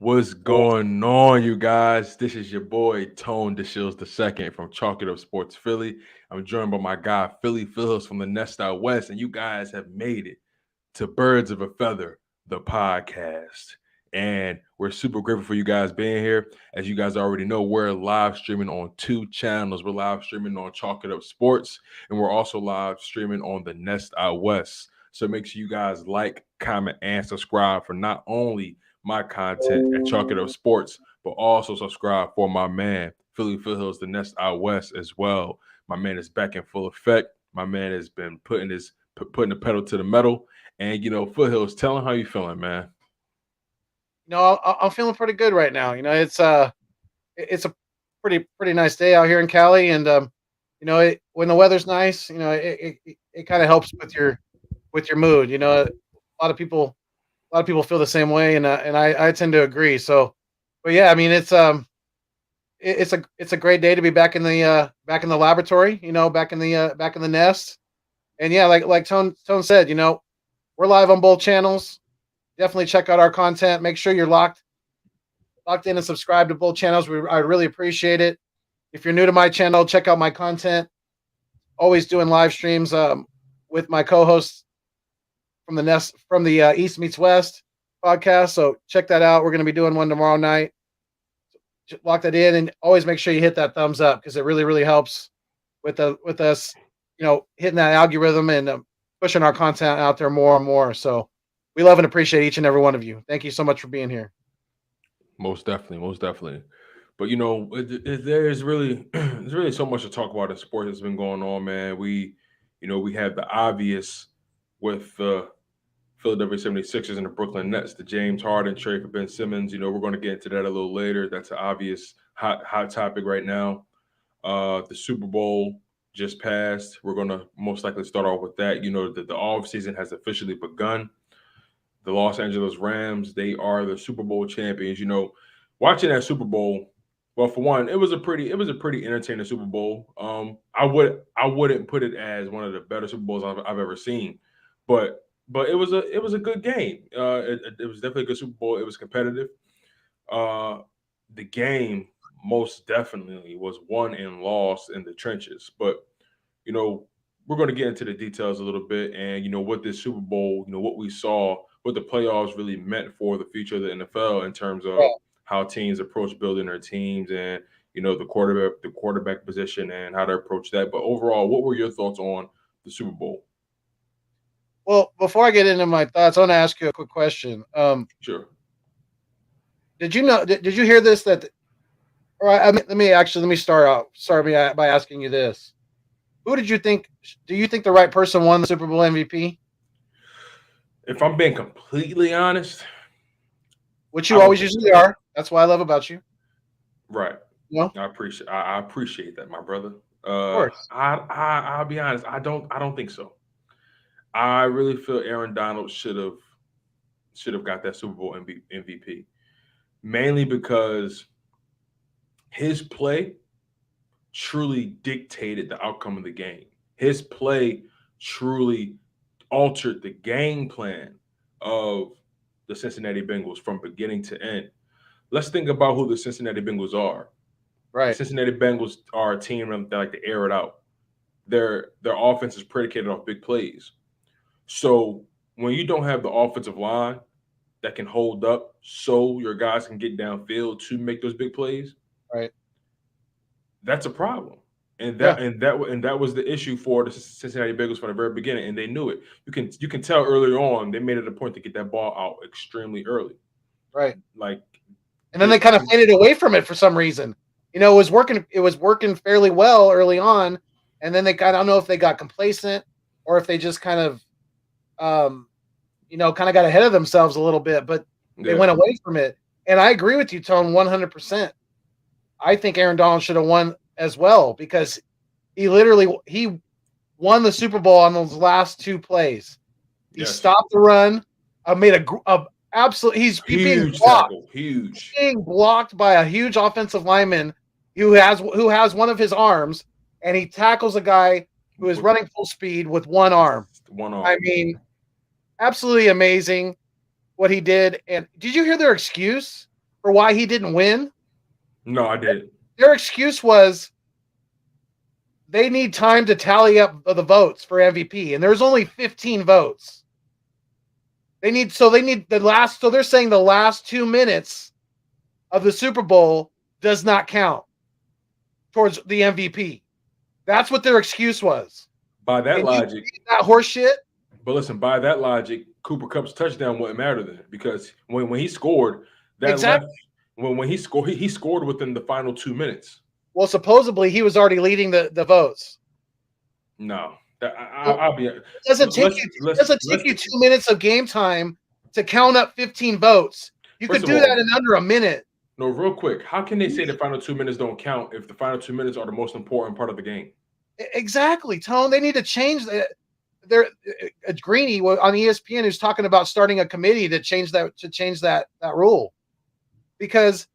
What's going on, you guys? This is your boy Tone DeShields II from Chalk It Up Sports Philly. I'm joined by my guy Philly Foothills from the Nest Out West, and you guys have made it to Birds of a Feather, the podcast. And we're super grateful for you guys being here. As you guys already know, we're live streaming on 2 channels. We're live streaming on Chalk It Up Sports, and we're also live streaming on the Nest Out West. So make sure you guys like, comment, and subscribe for not only my content at Chalk It Up Sports, but also subscribe for my man, Philly Foothills, the Nest Out West as well. My man is back in full effect. My man has been putting the pedal to the metal. And, Foothills, tell him how you feeling, man. I'm feeling pretty good right now. It's a pretty nice day out here in Cali, and when the weather's nice, it kind of helps with your mood. A lot of people feel the same way, and I tend to agree. So, but yeah, I mean, it's a great day to be back in the laboratory. Back in the nest, and yeah, like Tone said, we're live on both channels. Definitely check out our content. Make sure you're locked in and subscribe to both channels. I really appreciate it. If you're new to my channel, check out my content. Always doing live streams with my co-hosts from the East Meets West podcast. So check that out. We're going to be doing one tomorrow night. Lock that in, and always make sure you hit that thumbs up, because it really, really helps with us, hitting that algorithm and pushing our content out there more and more. So we love and appreciate each and every one of you. Thank you so much for being here. Most definitely. But there's really there's really so much to talk about in sports that's been going on, man. We have the obvious with the Philadelphia 76ers and the Brooklyn Nets, the James Harden trade for Ben Simmons. We're going to get into that a little later. That's an obvious hot topic right now. The Super Bowl just passed. We're going to most likely start off with that. The offseason has officially begun. The Los Angeles Rams, they are the Super Bowl champions. Watching that Super Bowl, well, for one, it was a pretty entertaining Super Bowl. I wouldn't put it as one of the better Super Bowls I've ever seen, but it was a good game. It was definitely a good Super Bowl. It was competitive. The game most definitely was won and lost in the trenches, but we're going to get into the details a little bit, and what this Super Bowl, what we saw, what the playoffs really meant for the future of the NFL in terms of how teams approach building their teams, and the quarterback position and how to approach that. But overall, what were your thoughts on the Super Bowl? Well, before I get into my thoughts, I want to ask you a quick question. Sure. Did you know? Did you hear this? Let me start by asking you this: who did you think? Do you think the right person won the Super Bowl MVP? If I'm being completely honest, which you always usually are. That's what I love about you. Right. I appreciate that, my brother. Of course. I'll be honest. I don't think so. I really feel Aaron Donald should have got that Super Bowl MVP, mainly because his play truly dictated the outcome of the game. His play truly altered the game plan of the Cincinnati Bengals from beginning to end. Let's think about who the Cincinnati Bengals are. Right. The Cincinnati Bengals are a team that like to air it out. Their offense is predicated off big plays. So when you don't have the offensive line that can hold up so your guys can get downfield to make those big plays, right, that's a problem. And that was the issue for the Cincinnati Bengals from the very beginning, and they knew it. You can tell earlier on they made it a point to get that ball out extremely early. Right. And then they kind of faded away from it for some reason. It was working fairly well early on, and then I don't know if they got complacent or if they just kind of got ahead of themselves a little bit, but they went away from it. And I agree with you, Tone, 100%. I think Aaron Donald should have won as well, because he won the Super Bowl on those last 2 plays. He stopped the run, made a absolute. He's being blocked. Huge. Being blocked by a huge offensive lineman who has one of his arms, and he tackles a guy who is running full speed with one arm. I mean, absolutely amazing what he did. And did you hear their excuse for why he didn't win? No, I did. Their excuse was they need time to tally up the votes for MVP, and there's only 15 votes. They need the last. So they're saying the last 2 minutes of the Super Bowl does not count towards the MVP. That's what their excuse was. By that And logic, that horse shit. but listen, by that logic, Cooper Cup's touchdown wouldn't matter then, because when he scored, that Exactly. left when he scored within the final 2 minutes. Well, supposedly he was already leading the votes. No, I'll be. It doesn't take you 2 minutes of game time to count up 15 votes. You could do that in under a minute. No, real quick. How can they say the final 2 minutes don't count if the final 2 minutes are the most important part of the game? Exactly, Tone. They need to change that. There, Greeny on ESPN who's talking about starting a committee to change that rule, because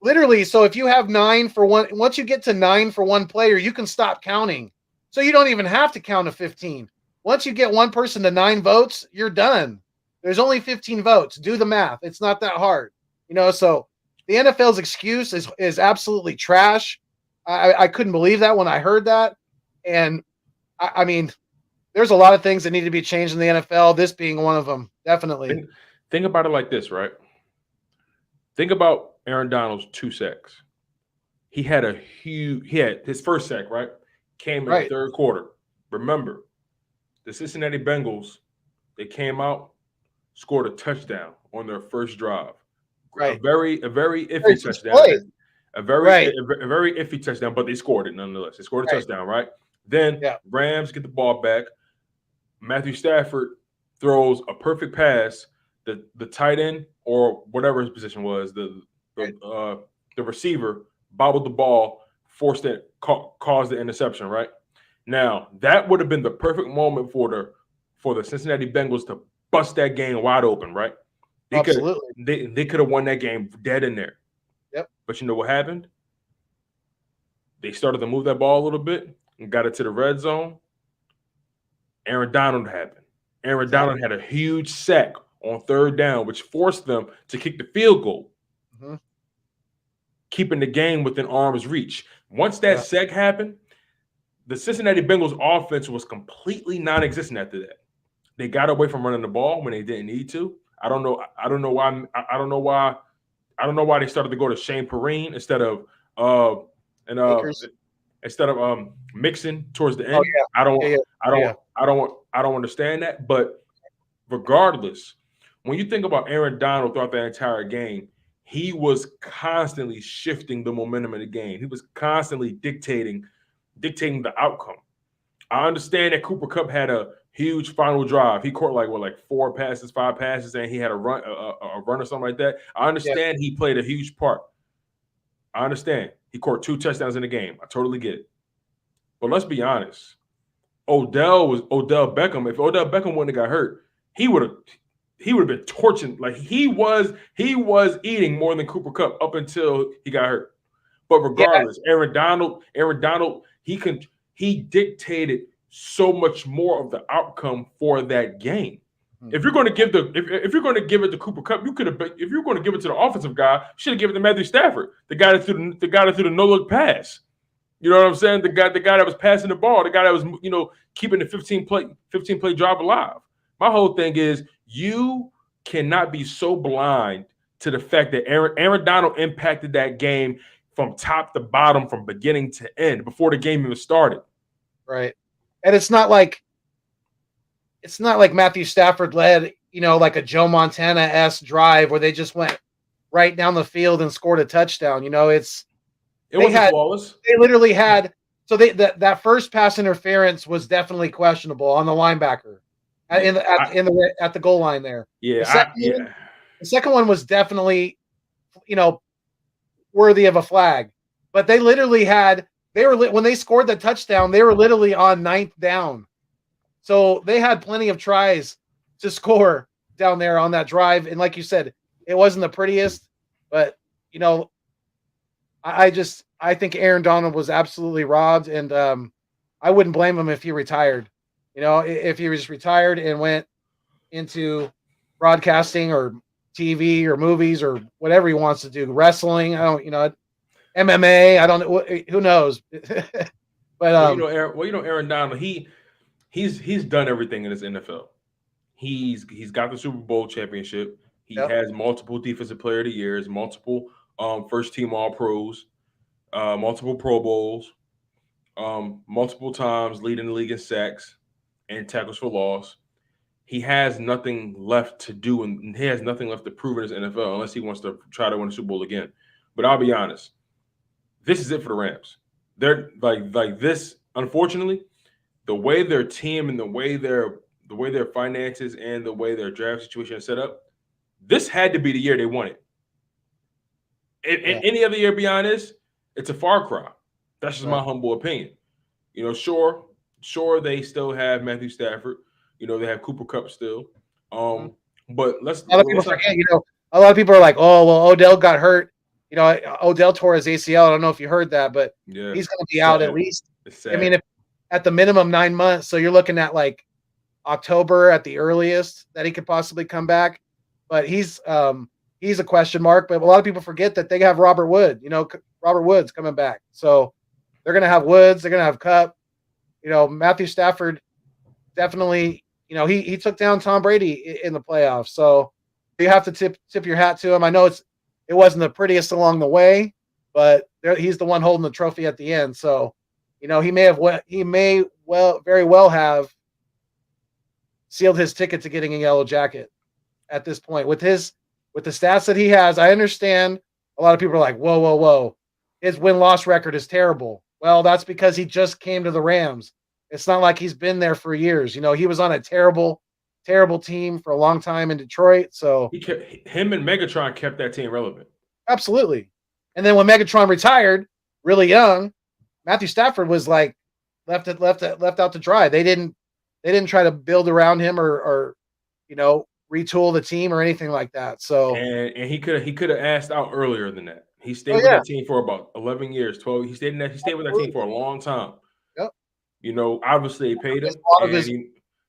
literally, so if you have 9 for one, once you get to 9 for one player, you can stop counting. So you don't even have to count to 15. Once you get one person to 9 votes, you're done. There's only 15 votes. Do the math. It's not that hard, So the NFL's excuse is absolutely trash. I couldn't believe that when I heard that, and I mean, there's a lot of things that need to be changed in the NFL. This being one of them, definitely. Think about it like this, right? Think about Aaron Donald's 2 sacks. He had his first sack, right? Came in the third quarter. Remember, the Cincinnati Bengals, they came out, scored a touchdown on their first drive. Right. A very iffy touchdown. A very iffy touchdown, but they scored it nonetheless. They scored a touchdown, right? Then Rams get the ball back. Matthew Stafford throws a perfect pass. The tight end or whatever his position was, the receiver bobbled the ball, forced it, caused the interception. Right now, that would have been the perfect moment for the Cincinnati Bengals to bust that game wide open. Right? They could have won that game dead in there. Yep. But you know what happened? They started to move that ball a little bit and got it to the red zone. Aaron Donald happened. Donald had a huge sack on third down, which forced them to kick the field goal, keeping the game within arm's reach. Once that sack happened, the Cincinnati Bengals offense was completely non-existent after that. They got away from running the ball when they didn't need to. I don't know why they started to go to Shane Perrine instead of Mixon towards the end. Oh, yeah. I don't understand that. But regardless, when you think about Aaron Donald throughout that entire game, he was constantly shifting the momentum of the game. He was constantly dictating the outcome. I understand that Cooper Kupp had a huge final drive. He caught like 5 passes, and he had a run or something like that. I understand he played a huge part. I understand he caught 2 touchdowns in the game. I totally get it. But let's be honest. Odell Beckham. If Odell Beckham wouldn't have got hurt, he would have been torching. Like he was eating more than Cooper Kupp up until he got hurt. But regardless, Aaron Donald, he dictated so much more of the outcome for that game. If you're going to give it to Cooper Kupp, you could have. If you're going to give it to the offensive guy, you should have given it to Matthew Stafford, the guy that threw the no look pass. You know what I'm saying? The guy that was passing the ball, the guy that was keeping the 15 play drive alive. My whole thing is you cannot be so blind to the fact that Aaron Donald impacted that game from top to bottom, from beginning to end, before the game even started. Right. And it's not like Matthew Stafford led, like a Joe Montana-esque drive where they just went right down the field and scored a touchdown. It wasn't flawless. They literally had that first pass interference was definitely questionable on the linebacker at the goal line there. Yeah, the second one was definitely, worthy of a flag. But they literally when they scored the touchdown, they were literally on 9th down. So they had plenty of tries to score down there on that drive. And like you said, it wasn't the prettiest, but I think Aaron Donald was absolutely robbed, and I wouldn't blame him if he retired. If he was retired and went into broadcasting or TV or movies or whatever he wants to do. Wrestling, I don't, MMA, I don't know, who knows. But Aaron Donald, he's done everything in this NFL. He's got the Super Bowl championship. He yep. has multiple Defensive Player of the Years, multiple first team All Pros, multiple Pro Bowls, multiple times leading the league in sacks and tackles for loss. He has nothing left to do, and he has nothing left to prove in his NFL unless he wants to try to win a Super Bowl again. But I'll be honest, this is it for the Rams. They're like this. Unfortunately, the way their team and the way their finances and the way their draft situation is set up, this had to be the year they won it. Any other year beyond this, it's a far cry. That's just my humble opinion. Sure, they still have Matthew Stafford. They have Cooper Kupp still. But a lot of people forget. A lot of people are like, "Oh, well, Odell got hurt. Odell tore his ACL. I don't know if you heard that, but he's going to be out at least. I mean, if at the minimum 9 months. So you're looking at like October at the earliest that he could possibly come back. But he's a question mark. But a lot of people forget that they have Robert Woods coming back. So they're going to have Woods. They're going to have Kupp. Matthew Stafford definitely. He took down Tom Brady in the playoffs. So you have to tip your hat to him. I know it wasn't the prettiest along the way, but he's the one holding the trophy at the end. So, he may very well have sealed his ticket to getting a yellow jacket at this point with the stats that he has. I understand a lot of people are like, whoa. His win-loss record is terrible. Well, that's because he just came to the Rams. It's not like he's been there for years. He was on a terrible, terrible team for a long time in Detroit. So him and Megatron kept that team relevant. Absolutely. And then when Megatron retired, really young, Matthew Stafford was like left out to dry. They didn't try to build around him or retool the team or anything like that. So and he could have asked out earlier than that. He stayed with that team for about 11 years, 12. He stayed with that team for a long time. Yep. Obviously they paid him.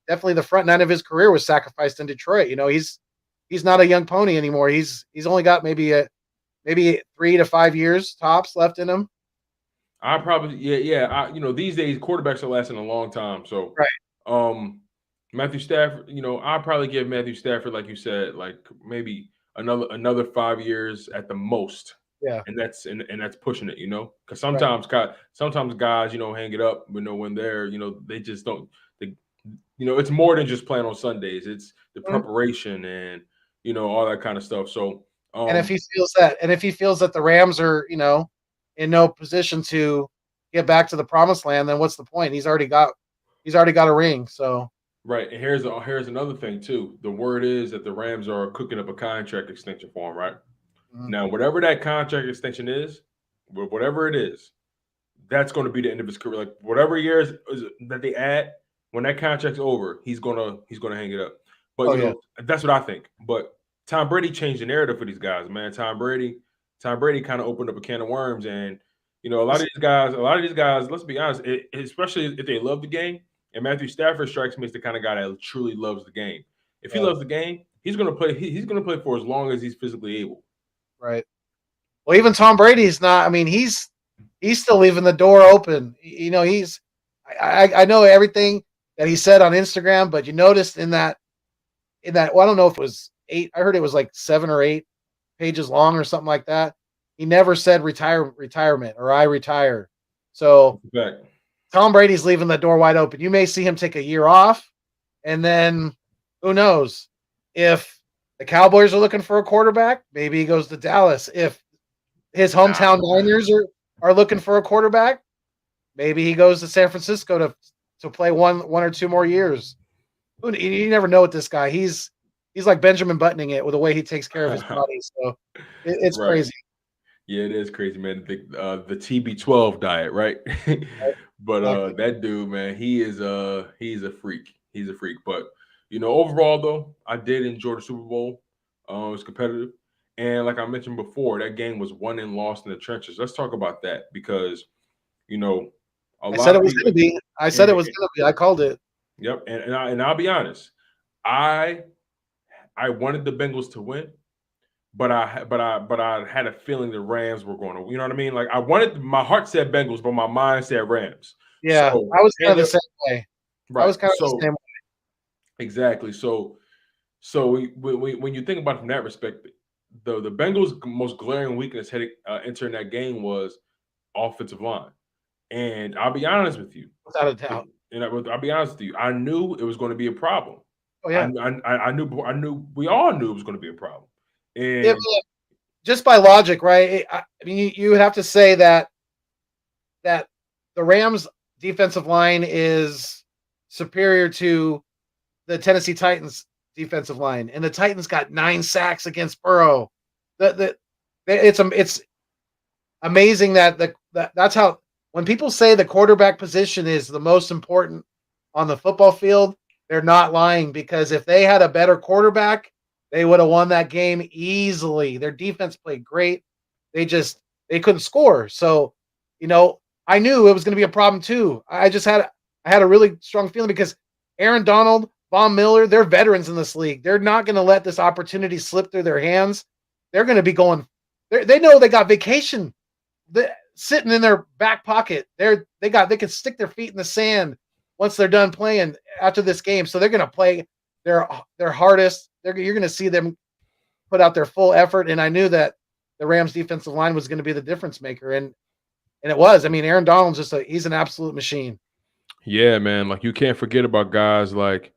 Definitely the front nine of his career was sacrificed in Detroit. He's not a young pony anymore. He's only got maybe 3 to 5 years tops left in him. I probably these days quarterbacks are lasting a long time. So right. Matthew Stafford, I'll probably give Matthew Stafford, like you said, like maybe another 5 years at the most. Yeah. And that's pushing it, because sometimes guys, hang it up, when they're, they just don't, it's more than just playing on Sundays. It's the preparation and, all that kind of stuff. So, and if he feels that the Rams are, in no position to get back to the promised land, then what's the point? He's already got a ring. So. Right. And here's another thing too. The word is that the Rams are cooking up a contract extension for him, right? Now, whatever that contract extension is, whatever it is, that's going to be the end of his career. Like whatever years that they add, when that contract's over, he's gonna hang it up. But that's what I think. But Tom Brady changed the narrative for these guys, man. Tom Brady kind of opened up a can of worms, and a lot of these guys. Let's be honest, especially if they love the game. And Matthew Stafford strikes me as the kind of guy that truly loves the game. If he loves the game, he's going to play. He's going to play for as long as he's physically able. Right. Well, even Tom Brady's not. I mean, he's still leaving the door open. I know everything that he said on Instagram, but you noticed in that. Well, I don't know if it was 8. I heard it was like 7 or 8 pages long or something like that. He never said retirement or I retire. So Tom Brady's leaving the door wide open. You may see him take a year off, and then who knows if the Cowboys are looking for a quarterback, maybe he goes to Dallas. If his hometown Niners are looking for a quarterback, maybe he goes to San Francisco to play one or two more years. You never know with this guy. He's like Benjamin Buttoning it with the way he takes care of his body. So it's crazy. Yeah, it is crazy, man. The TB12 diet, right? But that dude, man, he's a freak. He's a freak. But overall though, I did enjoy the Super Bowl. It was competitive, and like I mentioned before, that game was won and lost in the trenches. Let's talk about that because I said it was going to be. I called it. Yep, and I'll be honest. I wanted the Bengals to win, but I had a feeling the Rams were going to. You know what I mean? Like my heart said Bengals, but my mind said Rams. Yeah, So I was kind and of the same way. I right. was kind of the same So way. exactly. When you think about it from that respect, the Bengals' most glaring weakness heading entering that game was offensive line. And I'll be honest with you, Without a doubt. I'll be honest with you, I knew it was going to be a problem. Oh yeah. I knew we all knew it was going to be a problem. If, And just by logic, right? I mean, you would have to say that the Rams defensive line is superior to the Tennessee Titans defensive line, and the Titans got 9 sacks against Burrow. It's amazing that's how, when people say the quarterback position is the most important on the football field, they're not lying, because if they had a better quarterback, they would have won that game easily. Their defense played great. They couldn't score. So, I knew it was going to be a problem too. I had a really strong feeling, because Aaron Donald, Von Miller, they're veterans in this league. They're not going to let this opportunity slip through their hands. They're going to be going. They know they got vacation sitting in their back pocket. They can stick their feet in the sand once they're done playing after this game. So they're going to play their hardest. You're going to see them put out their full effort. And I knew that the Rams defensive line was going to be the difference maker, and it was. I mean, Aaron Donald's he's an absolute machine. yeah, man, like you can't forget about guys like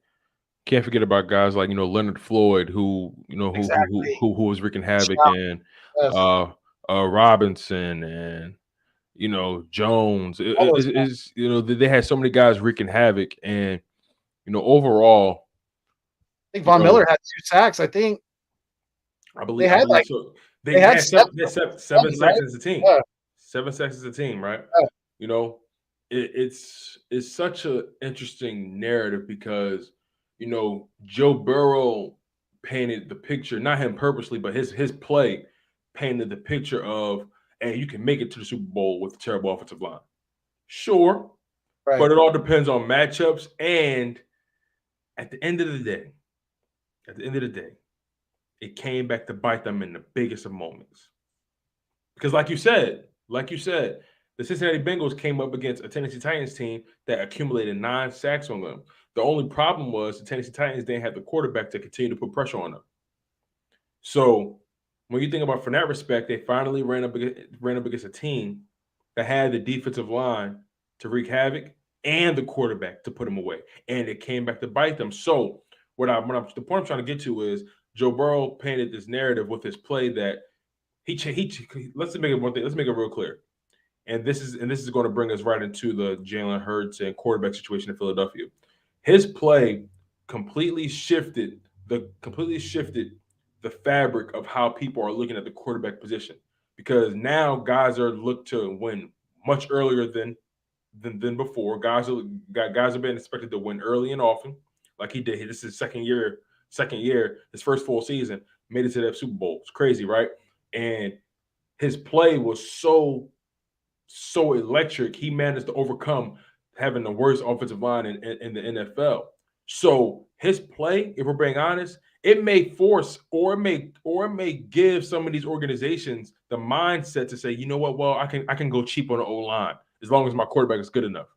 Leonard Floyd, Exactly. who was wreaking havoc, Shout. and Yes. uh Robinson, and Jones. All those guys. They had so many guys wreaking havoc, and overall, I think you Von know, Miller had 2 sacks. I think I believe so. they They had had seven, seven right? sacks as a team. Yeah. 7 sacks as a team, right? Yeah. You know, it's such a interesting narrative because Joe Burrow painted the picture, not him purposely, but his play painted the picture of, hey, you can make it to the Super Bowl with a terrible offensive line. Sure, Right. but it all depends on matchups. And at the end of the day, at the end of the day, it came back to bite them in the biggest of moments. Because like you said, the Cincinnati Bengals came up against a Tennessee Titans team that accumulated 9 sacks on them. The only problem was the Tennessee Titans didn't have the quarterback to continue to put pressure on them. So when you think about from that respect, they finally ran up against a team that had the defensive line to wreak havoc and the quarterback to put them away, and it came back to bite them. So the point I'm trying to get to is Joe Burrow painted this narrative with his play that let's make it one thing. Let's make it real clear. And this is going to bring us right into the Jalen Hurts and quarterback situation in Philadelphia. His play completely shifted the fabric of how people are looking at the quarterback position, because now guys are looked to win much earlier than before. Guys are being expected to win early and often, like he did. This is his second year, his first full season, made it to that Super Bowl. It's crazy, right? And his play was so electric. He managed to overcome having the worst offensive line in the NFL. So his play, if we're being honest, it may force or it may give some of these organizations the mindset to say, you know what, well, I can go cheap on the O line as long as my quarterback is good enough.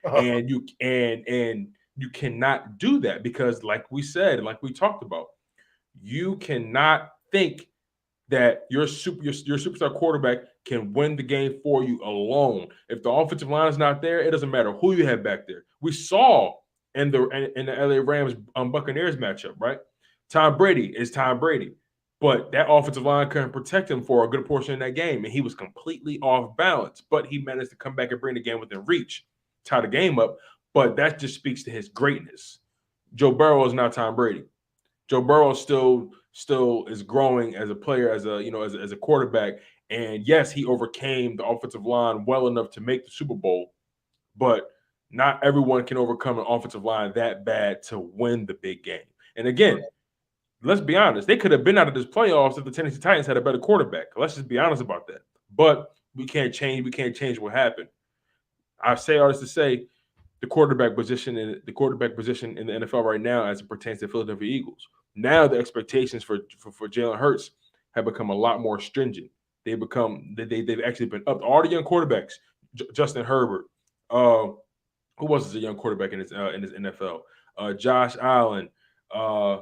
And you cannot do that because, like we said, and like we talked about, you cannot think that your superstar quarterback can win the game for you alone. If the offensive line is not there, it doesn't matter who you have back there. We saw in the LA Rams Buccaneers matchup, right? Tom Brady is Tom Brady, but that offensive line couldn't protect him for a good portion of that game, and he was completely off balance. But he managed to come back and bring the game within reach, tie the game up. But that just speaks to his greatness. Joe Burrow is not Tom Brady. Joe Burrow still is growing as a player, as a quarterback. And yes, he overcame the offensive line well enough to make the Super Bowl, but not everyone can overcome an offensive line that bad to win the big game. And again, let's be honest, they could have been out of this playoffs if the Tennessee Titans had a better quarterback. Let's just be honest about that. But we can't change what happened. I say all this to say the quarterback position in the NFL right now, as it pertains to Philadelphia Eagles. Now the expectations for Jalen Hurts have become a lot more stringent. They've actually been up. All the young quarterbacks, Justin Herbert, who was a young quarterback in his NFL, Josh Allen, uh,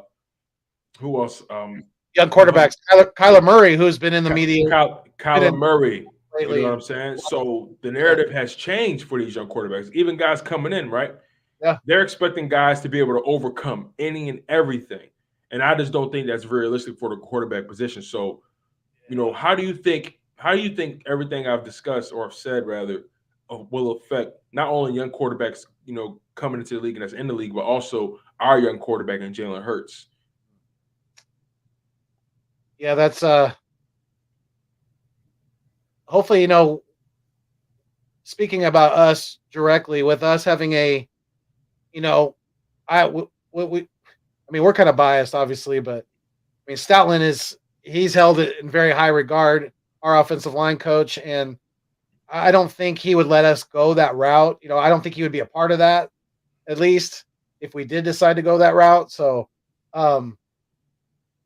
who else? Young Muhammad, quarterbacks, Kyler Murray, who's been in the media been Kyler in Murray. You know what lately. I'm saying? So the Yeah, narrative has changed for these young quarterbacks. Even guys coming in, right? yeah. They're expecting guys to be able to overcome any and everything. And I just don't think that's realistic for the quarterback position. So, how do you think everything I've discussed or have said rather will affect not only young quarterbacks, coming into the league and that's in the league, but also our young quarterback and Jalen Hurts? Yeah, that's hopefully, speaking about us directly, with us having a, you know, I mean, we're kind of biased, obviously, but I mean, Stoutland he's held it in very high regard, our offensive line coach, and I don't think he would let us go that route. I don't think he would be a part of that, at least if we did decide to go that route. So, um,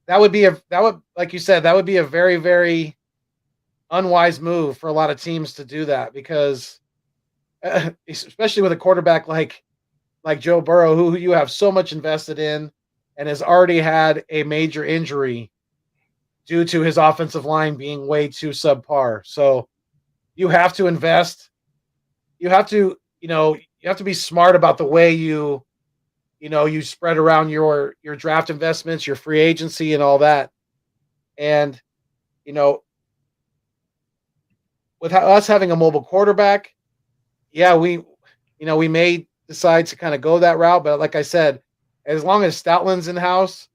like you said, that would be a very, very unwise move for a lot of teams to do that because, especially with a quarterback like Joe Burrow, who you have so much invested in, and has already had a major injury due to his offensive line being way too subpar. So you have to invest. You have to, you have to be smart about the way you spread around your draft investments, your free agency, and all that. And you know, with us having a mobile quarterback, yeah, we may decide to kind of go that route. But like I said, as long as Stoutland's in house,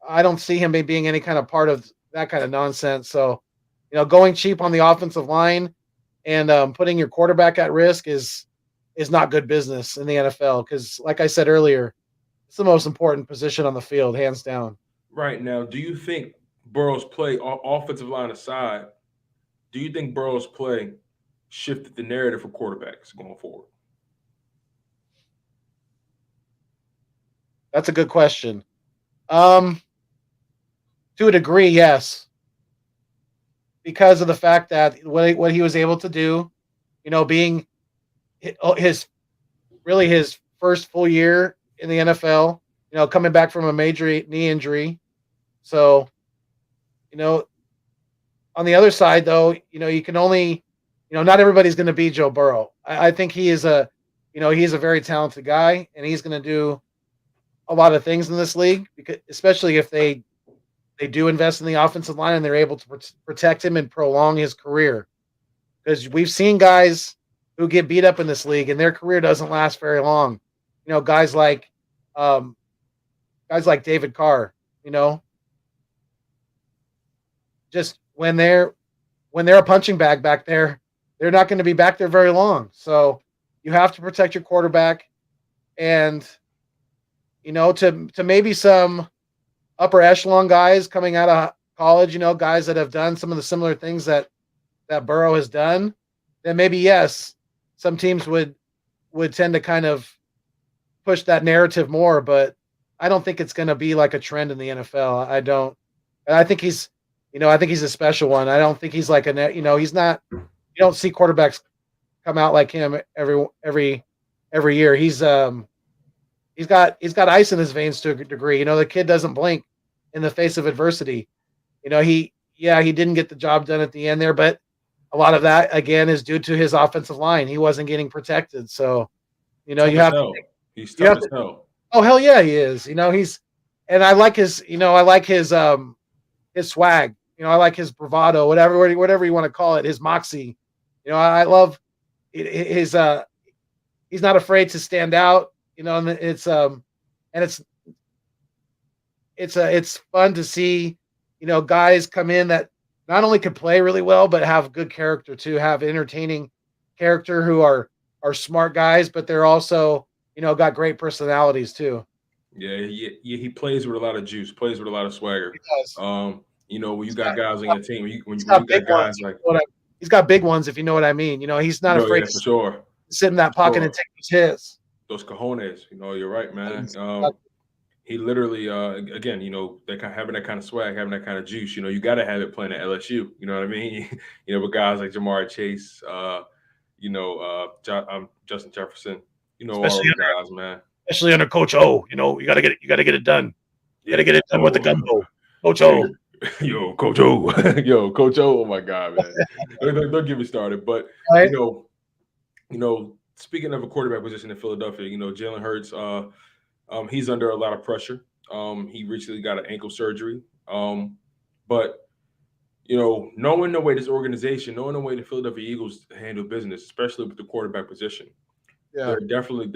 I don't see him being any kind of part of that kind of nonsense. So, going cheap on the offensive line and putting your quarterback at risk is not good business in the NFL because, like I said earlier, it's the most important position on the field, hands down. Right now, do you think Burrow's play, offensive line aside, do you think Burrow's play shifted the narrative for quarterbacks going forward? That's a good question. Um, to a degree, yes, because of the fact that what he was able to do, being his really his first full year in the NFL, coming back from a major knee injury. So, you know, on the other side, though, you can only, not everybody's going to be Joe Burrow. I think he's a very talented guy, and he's going to do a lot of things in this league, because especially if they do invest in the offensive line and they're able to protect him and prolong his career. Because we've seen guys who get beat up in this league and their career doesn't last very long. Guys um, like David Carr. You know, just when they're a punching bag back there, they're not going to be back there very long. So you have to protect your quarterback, and to maybe some upper echelon guys coming out of college, guys that have done some of the similar things that Burrow has done, then maybe yes, some teams would tend to kind of push that narrative more. But I don't think it's going to be like a trend in the NFL. I don't. And I think he's a special one. I don't think he's like he's not. You don't see quarterbacks come out like him every year. He's got ice in his veins to a degree. The kid doesn't blink in the face of adversity. He didn't get the job done at the end there, but a lot of that again is due to his offensive line. He wasn't getting protected. So, Tough you as have to hell. He's you tough have as to hell. oh hell yeah, he is. And I like his swag. I like his bravado, whatever you want to call it, his moxie. I love his he's not afraid to stand out, and it's fun to see, guys come in that not only can play really well but have good character too, have entertaining character, who are smart guys, but they're also, got great personalities too. Yeah, he plays with a lot of juice, plays with a lot of swagger. He does. When you He's got got guys he's on got, your team, he's when you got big got ones. guys like, He's got big ones, if you know what I mean. He's not afraid yeah, to for sure, sit in that for pocket and sure. take those hits. Those cojones, you're right, man. Got he literally, again, having that kind of swag, having that kind of juice, you got to have it playing at LSU. You know what I mean? With guys like Jamar Chase, Justin Jefferson, all especially those guys, man. especially under Coach O. You got to get it done. You got Yeah, to get it done with the oh, gumbo, Coach yeah, O. yo, Coach O, yo, Coach O. Oh my God, man! Don't get me started. But you Right? know, speaking of a quarterback position in Philadelphia, Jalen Hurts, he's under a lot of pressure. He recently got an ankle surgery. But knowing the way this organization, knowing the way the Philadelphia Eagles handle business, especially with the quarterback position, Yeah. they're definitely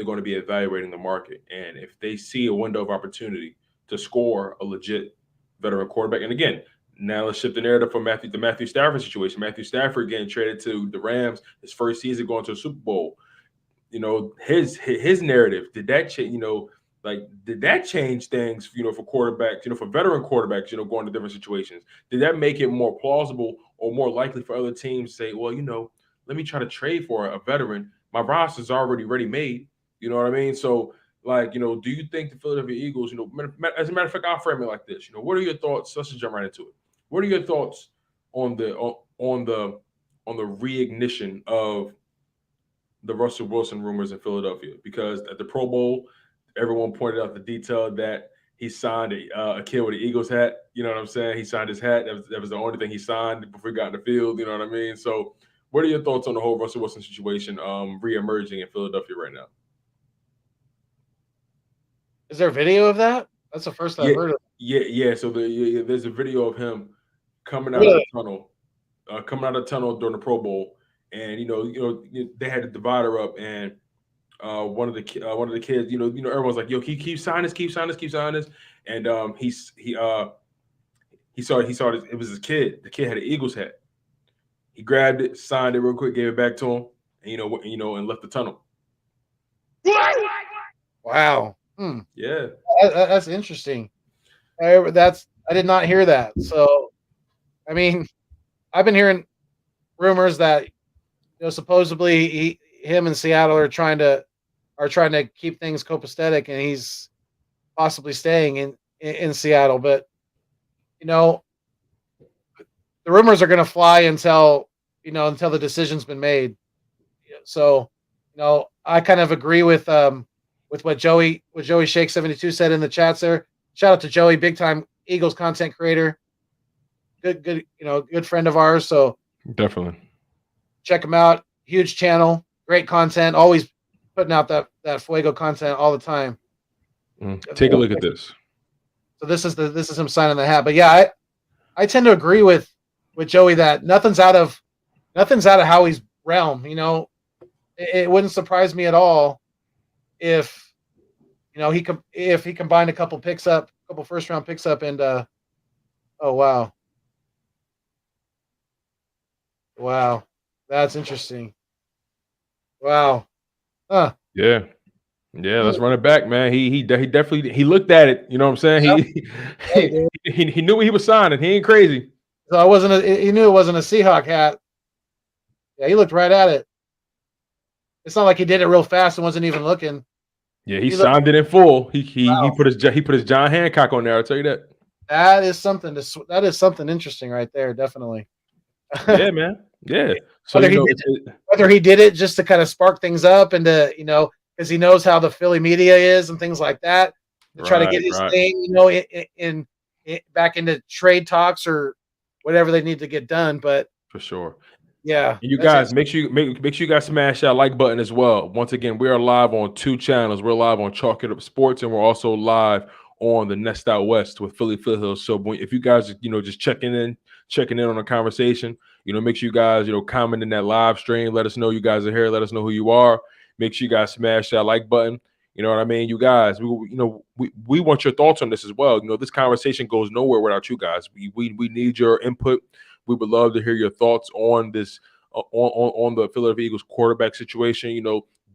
going to be evaluating the market. And if they see a window of opportunity to score a legit veteran quarterback, and again, now let's shift the narrative from the Matthew Stafford situation. Matthew Stafford getting traded to the Rams, his first season going to a Super Bowl. His narrative, did that change? Did that change things? For quarterbacks, for veteran quarterbacks, going to different situations. Did that make it more plausible or more likely for other teams to say, well, let me try to trade for a veteran. My roster's already ready made. You know what I mean? So, do you think the Philadelphia Eagles, as a matter of fact, I'll frame it like this. What are your thoughts? Let's just jump right into it. What are your thoughts on the reignition of the Russell Wilson rumors in Philadelphia? Because at the Pro Bowl, everyone pointed out the detail that he signed a kid with the Eagles hat. You know what I'm saying? He signed his hat. That was the only thing he signed before he got in the field. You know what I mean? So, what are your thoughts on the whole Russell Wilson situation reemerging in Philadelphia right now? Is there video of that? That's the first I've Yeah, heard of. yeah. So there's a video of him coming out of the Really? tunnel, during the Pro Bowl, and they had the divider up, and one of the kids, everyone's like, "Yo, keep signing this, keep signing this, keep signing this," and he saw this, it was his kid. The kid had an Eagles hat. He grabbed it, signed it real quick, gave it back to him, and and left the tunnel. Wow. Hmm. Yeah, That's interesting. I did not hear that. So, I mean, I've been hearing rumors that supposedly him and Seattle are trying to keep things copacetic, and he's possibly staying in Seattle. But you know, the rumors are going to fly until the decision's been made. So, I kind of agree with what Joey Shake 72 said in the chats there. Shout out to Joey, big time Eagles content creator, good good friend of ours. So definitely. check him out. Huge channel, great content, always putting out that Fuego content all the time. Take a look at this. So this is him signing the hat. But yeah, I tend to agree with Joey that nothing's out of how he's realm. It wouldn't surprise me at all if he combined a couple first round picks up, and oh wow, that's interesting. Wow, huh? Yeah. Yeah, let's run it back, man. He definitely he looked at it. You know what I'm saying? Yep. He knew what he was signing. He ain't crazy. So he knew it wasn't a Seahawk hat. Yeah, he looked right at it. It's not like he did it real fast and wasn't even looking. Yeah, he signed it in full. He Wow. put his John Hancock on there. I'll tell you that. That is something interesting right there, definitely. Yeah, man. Yeah. So whether he did it just to kind of spark things up and to because he knows how the Philly media is and things like that, to try to get his thing in back into trade talks or whatever they need to get done. But for sure. Yeah. And you guys, make sure you guys smash that like button as well. Once again, we are live on 2 channels. We're live on Chalk It Up Sports, and we're also live on the Nest Out West with Philly Foothills. So if you guys, just checking in on the conversation, make sure you guys, comment in that live stream. Let us know you guys are here. Let us know who you are. Make sure you guys smash that like button. You know what I mean? You guys, we want your thoughts on this as well. This conversation goes nowhere without you guys. We need your input. We would love to hear your thoughts on this, on the Philadelphia Eagles quarterback situation.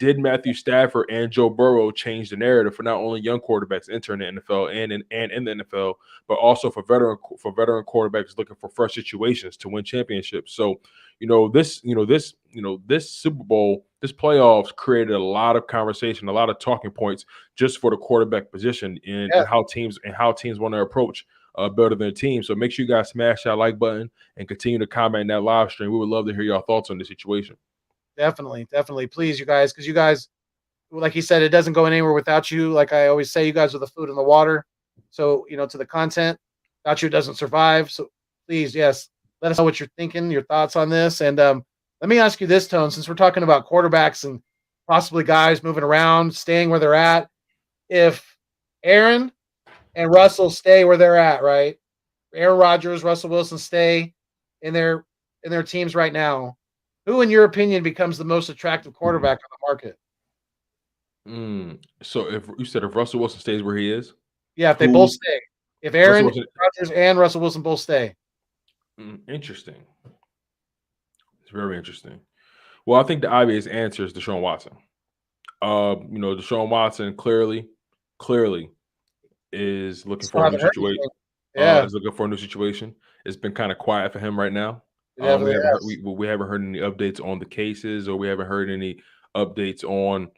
did Matthew Stafford and Joe Burrow change the narrative for not only young quarterbacks entering the NFL and in the NFL, but also for veteran quarterbacks looking for fresh situations to win championships? So, this Super Bowl, this playoffs created a lot of conversation, a lot of talking points just for the quarterback position and, Yeah, and how teams want to approach building their team. So make sure you guys smash that like button and continue to comment in that live stream. We would love to hear your thoughts on the situation. definitely, definitely. Please, you guys, because you guys, like he said, it doesn't go anywhere without you. Like I always say, you guys are the food and the water. So, to the content, without you, it doesn't survive. So please, yes, let us know what you're thinking, your thoughts on this. And let me ask you this, Tone, since we're talking about quarterbacks and possibly guys moving around, staying where they're at. If Aaron and Russell stay where they're at, right? Aaron Rodgers, Russell Wilson stay in their teams right now. Who, in your opinion, becomes the most attractive quarterback on the market? So if you said if Russell Wilson stays where he is, Yeah, if they both who stay. If Russell Aaron Wilson? Rodgers and Russell Wilson both stay. Interesting. It's very interesting. Well, I think the obvious answer is Deshaun Watson. Deshaun Watson clearly is looking Still for a new haven't heard situation. anything. Yeah, Is looking for a new situation. It's been kind of quiet for him right now. it definitely has. We haven't heard any updates on the cases, or we haven't heard any updates on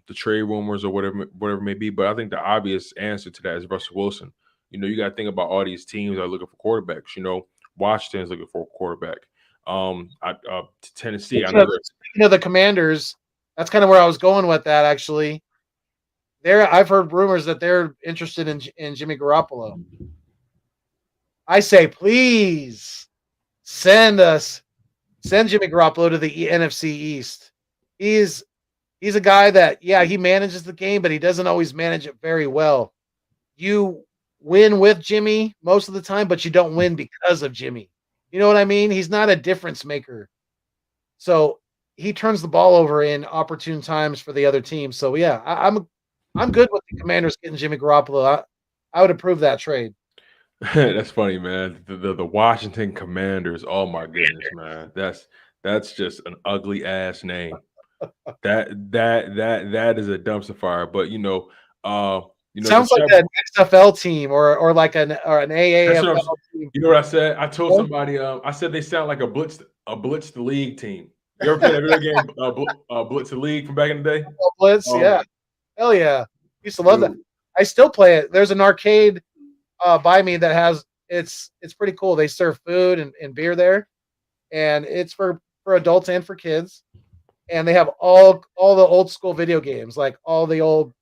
the trade rumors or whatever it may be. But I think the obvious answer to that is Russell Wilson. You got to think about all these teams that are looking for quarterbacks. Washington's looking for a quarterback. Tennessee, I know that. Speaking of the Commanders, that's kind of where I was going with that. Actually, I've heard rumors that they're interested in Jimmy Garoppolo. I say, please send Jimmy Garoppolo to the NFC East. He's a guy that, yeah, he manages the game, but he doesn't always manage it very well. You win with Jimmy most of the time, but you don't win because of Jimmy. You know what I mean? He's not a difference maker. So he turns the ball over in opportune times for the other team. So yeah, I'm good with the Commanders getting Jimmy Garoppolo. I would approve that trade. That's funny, man. The Washington Commanders. Oh my goodness, man. That's just an ugly ass name. That is a dumpster fire. But the Sounds like chat. an XFL team or like an That's what AAFL team. you know what I said? I told somebody. I said they sound like a blitz the league team. You ever played that video game, Blitz the League from back in the day? Blitz, Um, yeah. Hell yeah. Used to love that. dude, I still play it. There's an arcade by me that has it's pretty cool. They serve food and beer there, and it's for adults and for kids. And they have all the old school video games, like all the old,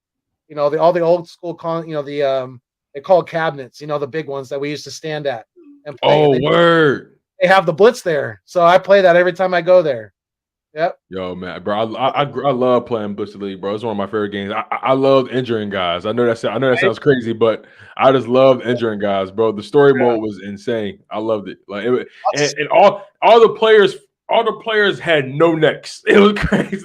all the old school they call cabinets, the big ones that we used to stand at and play. And oh, word. they have the Blitz there, so I play that every time I go there. Yep. Yo, man, bro, I love playing Blitz the League, bro. It's one of my favorite games. I love injuring guys. I know that sounds crazy, but I just love injuring guys, bro. The story mode was insane. I loved it. Like and all the players had no necks. It was crazy.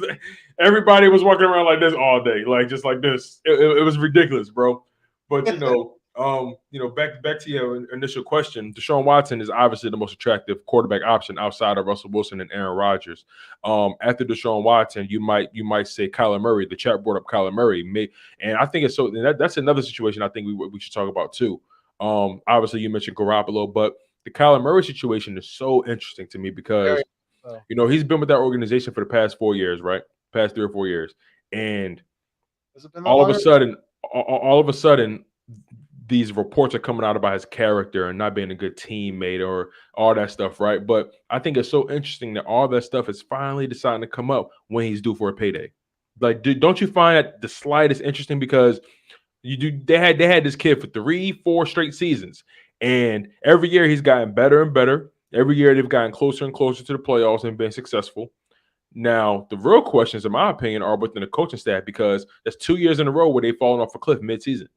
Everybody was walking around like this all day, like just like this. It was ridiculous, bro. But back to your initial question, Deshaun Watson is obviously the most attractive quarterback option outside of Russell Wilson and Aaron Rodgers. After Deshaun Watson, you might say Kyler Murray. The chat brought up Kyler Murray, and I think it's so. And that's another situation I think we should talk about too. Obviously you mentioned Garoppolo, but the Kyler Murray situation is so interesting to me because he's been with that organization for the past 4 years, right? Past 3 or 4 years, and all of a sudden, these reports are coming out about his character and not being a good teammate or all that stuff, right? But I think it's so interesting that all that stuff is finally deciding to come up when he's due for a payday. Like, don't you find that the slightest interesting? Because they had this kid for 3-4 straight seasons, and every year he's gotten better and better. Every year they've gotten closer and closer to the playoffs and been successful. Now, the real questions, in my opinion, are within the coaching staff because that's 2 years in a row where they've fallen off a cliff mid-season.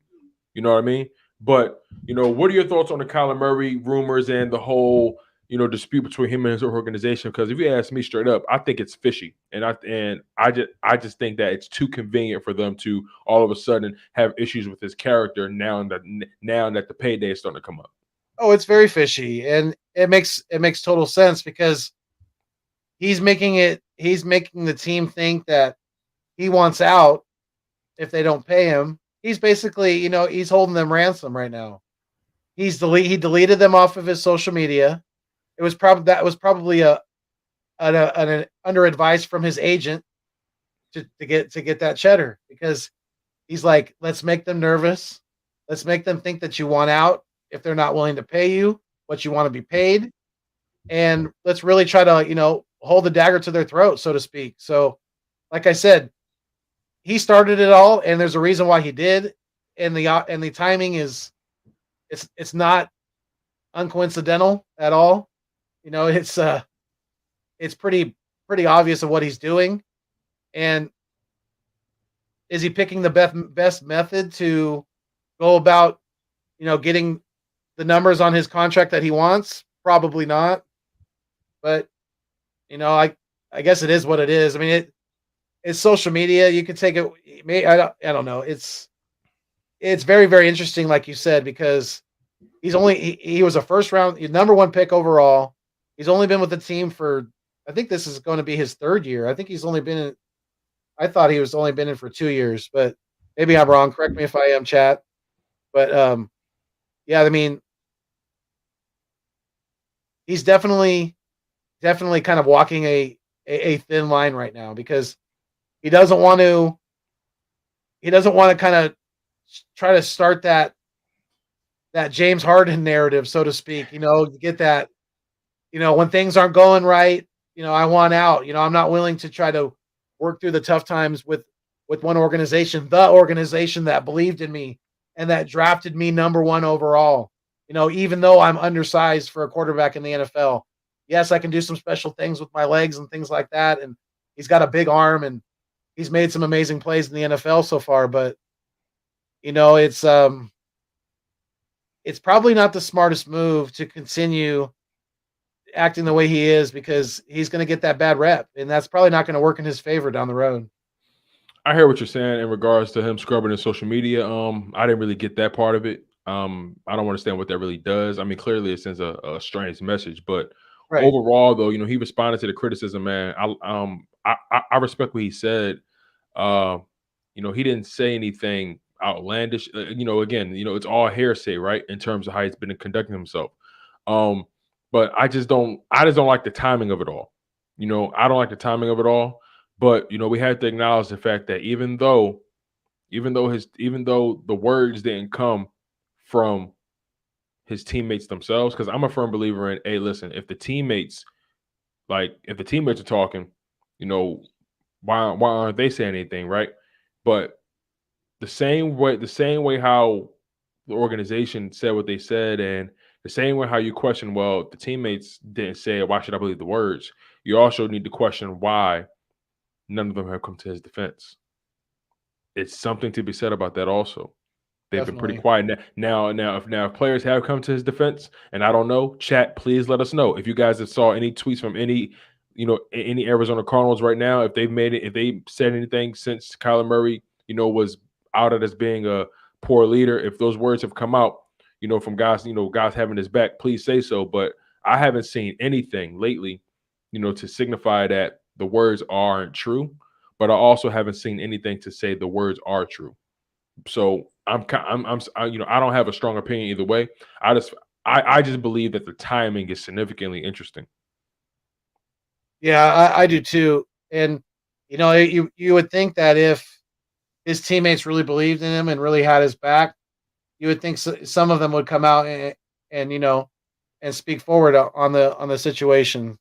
You know what I mean? But, what are your thoughts on the Kyler Murray rumors and the whole, dispute between him and his organization? Because if you ask me straight up, I think it's fishy. And I just think that it's too convenient for them to all of a sudden have issues with his character now that the payday is starting to come up. Oh, it's very fishy, and it makes total sense because he's making the team think that he wants out if they don't pay him. He's basically, he's holding them ransom right now. He deleted them off of his social media. That was probably an under advice from his agent to get that cheddar, because he's like, let's make them nervous. Let's make them think that you want out if they're not willing to pay you what you want to be paid. And let's really try to, hold the dagger to their throat, so to speak. So, like I said, he started it all, and there's a reason why he did. And the timing is, it's not uncoincidental at all. It's pretty obvious of what he's doing. And is he picking the best method to go about, getting the numbers on his contract that he wants? Probably not. But I guess it is what it is. I mean, it's social media. You can take it. I don't know. It's very, very interesting, like you said, because he was a first round number 1 pick overall. He's only been with the team for, I think this is going to be his 3rd year. I think he's only been in. I thought he was only been in for 2 years, but maybe I'm wrong. Correct me if I am, chat. But yeah, I mean, he's definitely kind of walking a thin line right now, because he doesn't want to kind of try to start that James Harden narrative, so to speak. Get that, when things aren't going right, I want out. I'm not willing to try to work through the tough times with one organization, the organization that believed in me and that drafted me number 1 overall. Even though I'm undersized for a quarterback in the NFL, yes, I can do some special things with my legs and things like that. And he's got a big arm, and he's made some amazing plays in the NFL so far. But it's probably not the smartest move to continue acting the way he is, because he's going to get that bad rep, and that's probably not going to work in his favor down the road. I hear what you're saying in regards to him scrubbing his social media. I didn't really get that part of it. I don't understand what that really does. I mean, clearly it sends a strange message, but Right. overall, though, he responded to the criticism, man. I respect what he said. He didn't say anything outlandish. Again, it's all hearsay, right? In terms of how he's been conducting himself. But I just don't like the timing of it all. I don't like the timing of it all. But we have to acknowledge the fact that even though the words didn't come from his teammates themselves, because I'm a firm believer in, hey, listen, if the teammates are talking, why aren't they saying anything, right? But the same way how the organization said what they said, and the same way how you question, well, if the teammates didn't say it, why should I believe the words? You also need to question why none of them have come to his defense. It's something to be said about that also. They've been pretty quiet. Now, if players have come to his defense, and I don't know, chat, please let us know. If you guys have saw any tweets from any Arizona Cardinals right now, if they said anything since Kyler Murray, was outed as being a poor leader, if those words have come out, from guys, guys having his back, please say so. But I haven't seen anything lately, to signify that the words aren't true. But I also haven't seen anything to say the words are true. So I don't have a strong opinion either way. I just believe that the timing is significantly interesting. Yeah, I do too. And you would think that if his teammates really believed in him and really had his back, you would think some of them would come out and speak forward on the situation.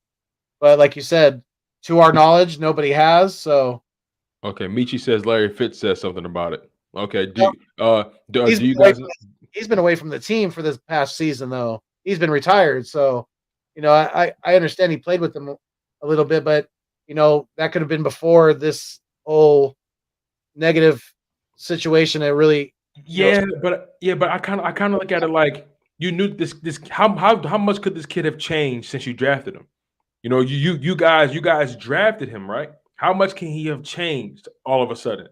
But like you said, to our knowledge, nobody has. So okay, Michi says Larry Fitz says something about it. Okay, do you guys? He's been away from the team for this past season, though. He's been retired, so I understand he played with them a little bit, but that could have been before this whole negative situation. It really, but I kind of look at it like, you knew this how much could this kid have changed since you drafted him? You guys drafted him, right? How much can he have changed all of a sudden?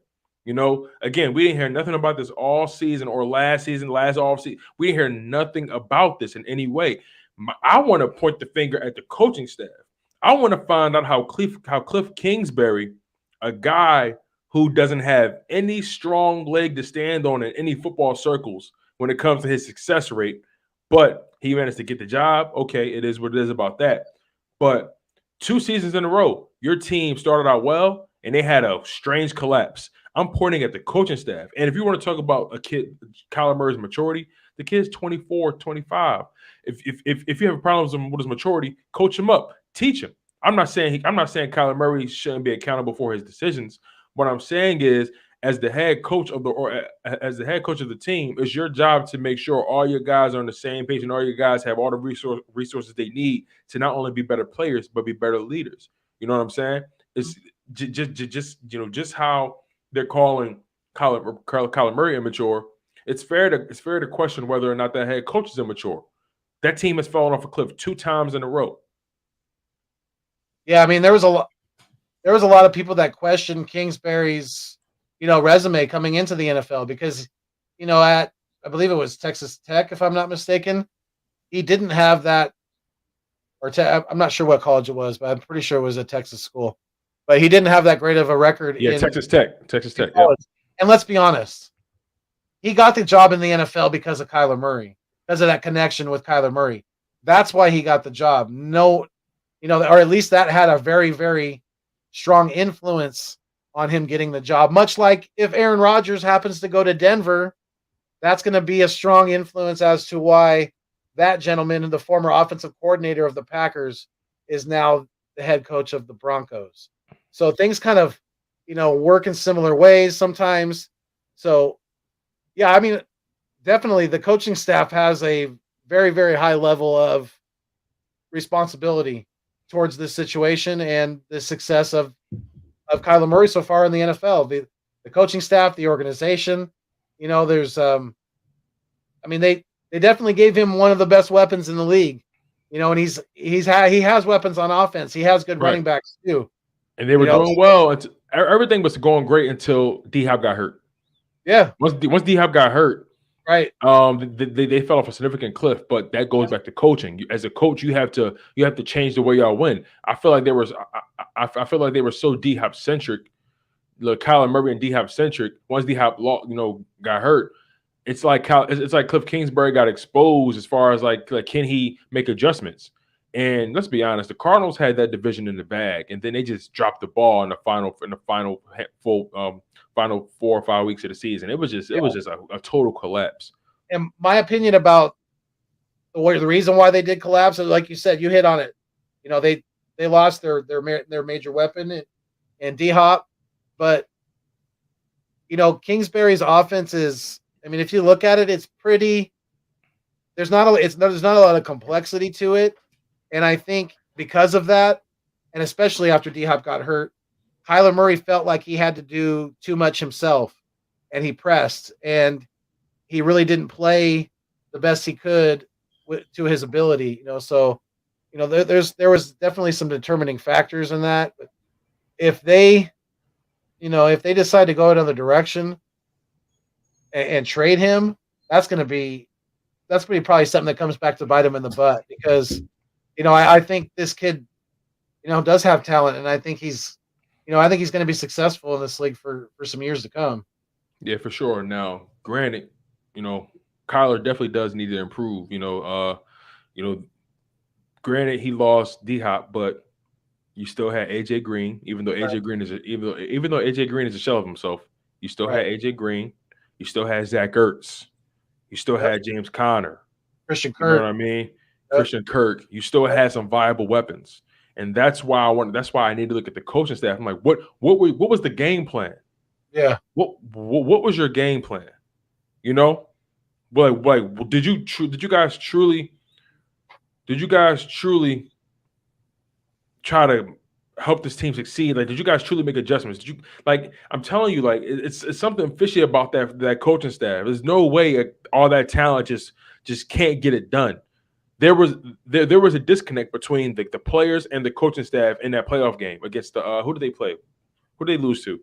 Again, we didn't hear nothing about this all season or last off season. We didn't hear nothing about this in any way. I want to point the finger at the coaching staff. I want to find out how Cliff Kingsbury, a guy who doesn't have any strong leg to stand on in any football circles when it comes to his success rate, but he managed to get the job. Okay, it is what it is about that. But 2 seasons in a row, your team started out well and they had a strange collapse. I'm pointing at the coaching staff. And if you want to talk about a kid, Kyler Murray's maturity, the kid's 24, 25. If you have problems with his maturity, coach him up, teach him. I'm not saying Kyler Murray shouldn't be accountable for his decisions. What I'm saying is, as the head coach of the team, it's your job to make sure all your guys are on the same page and all your guys have all the resources they need to not only be better players but be better leaders. You know what I'm saying? It's just how they're calling Kyler Murray immature. It's fair to question whether or not that head coach is immature. That team has fallen off a cliff 2 times in a row. Yeah, I mean, there was a lot of people that questioned Kingsbury's, resume coming into the NFL because, at I believe it was Texas Tech, if I'm not mistaken, he didn't have that, I'm not sure what college it was, but I'm pretty sure it was a Texas school. But he didn't have that great of a record. Yeah, Texas Tech. Yeah. And let's be honest, he got the job in the NFL because of Kyler Murray, because of that connection with Kyler Murray. That's why he got the job. No, or at least that had a very, very strong influence on him getting the job. Much like if Aaron Rodgers happens to go to Denver, that's going to be a strong influence as to why that gentleman, the former offensive coordinator of the Packers, is now the head coach of the Broncos. So things kind of, work in similar ways sometimes. So, yeah, I mean, definitely the coaching staff has a very, very high level of responsibility towards this situation and the success of Kyler Murray so far in the NFL. The coaching staff, the organization, there's they definitely gave him one of the best weapons in the league. And he has weapons on offense. He has good running backs too. And they were doing well. Everything was going great until D-Hop got hurt. Yeah. Once D-Hop got hurt, right. They fell off a significant cliff. But that goes back to coaching. As a coach, you have to change the way y'all win. I feel like I feel like they were so D-Hop centric. Kyler Murray and D-Hop centric. Once D-Hop got hurt, it's like Cliff Kingsbury got exposed as far as like can he make adjustments? And let's be honest, the Cardinals had that division in the bag, and then they just dropped the ball in the final 4 or 5 weeks of the season. It was just a total collapse. And my opinion about the reason why they did collapse is, like you said, you hit on it. They lost their major weapon and D-Hop, but Kingsbury's offense is. I mean, if you look at it, it's pretty. There's not a lot of complexity to it. And I think because of that, and especially after D-Hop got hurt, Kyler Murray felt like he had to do too much himself, and he pressed, and he really didn't play the best he could to his ability. So there was definitely some determining factors in that. But if they decide to go another direction and trade him, that's probably something that comes back to bite him in the butt because. I think this kid, does have talent, and I think he's going to be successful in this league for some years to come. Yeah, for sure. Now, granted, Kyler definitely does need to improve. Granted he lost D-Hop, but you still had AJ Green, even though AJ Green is even though AJ Green is a shell of himself. You still had AJ Green. You still had Zach Ertz. You still had James Conner. Christian Kirk. You know what I mean? Christian Kirk, you still had some viable weapons, and that's why I need to look at the coaching staff. I'm like, what was the game plan? Yeah. What was your game plan? Like did you guys truly try to help this team succeed? Like, did you guys truly make adjustments? Did you I'm telling you, like it's something fishy about that coaching staff. There's no way all that talent just can't get it done. There was a disconnect between the players and the coaching staff in that playoff game against the who did they play? Who did they lose to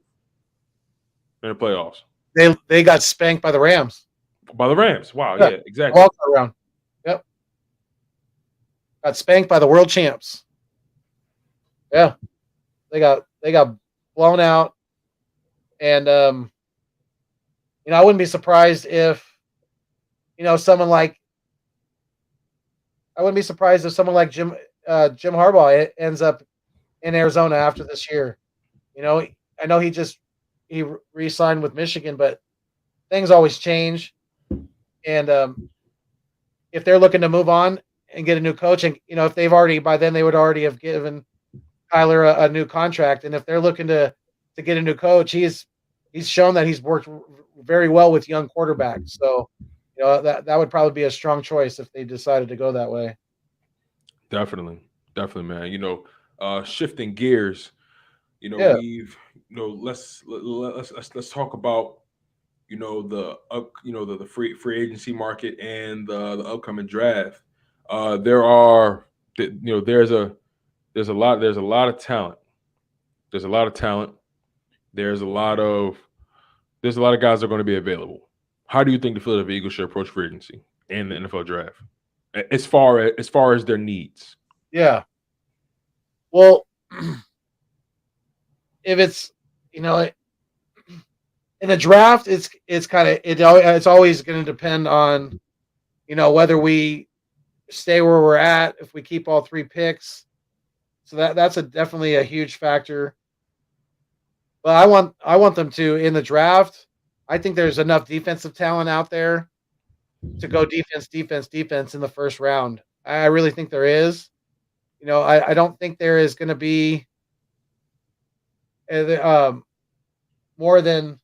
in the playoffs? They got spanked by the Rams. By the Rams. Wow, yeah exactly. Walk around. Yep. Got spanked by the world champs. Yeah. They got blown out. And I wouldn't be surprised if someone like I wouldn't be surprised if someone like Jim Harbaugh ends up in Arizona after this year. I know he re-signed with Michigan, but things always change. And if they're looking to move on and get a new coach, and if they've already by then they would already have given Kyler a new contract, and if they're looking to get a new coach, he's shown that he's worked very well with young quarterbacks. So that would probably be a strong choice if they decided to go that way. Definitely, definitely, man. Shifting gears. Yeah, We've let's talk about the free agency market and the upcoming draft. There are there's a lot of talent. There's a lot of talent. There's a lot of there's a lot of guys that are going to be available. How do you think the Philadelphia Eagles should approach free agency and the NFL draft as far as their needs? yeah. Well, if it's you know in the draft, it's kind of it's always going to depend on whether we stay where we're at, if we keep all three picks. So that's definitely a huge factor. But I want them to in the draft. I think there's enough defensive talent out there to go defense, defense, defense in the first round. I really think there is. I don't think there is going to be um, more than.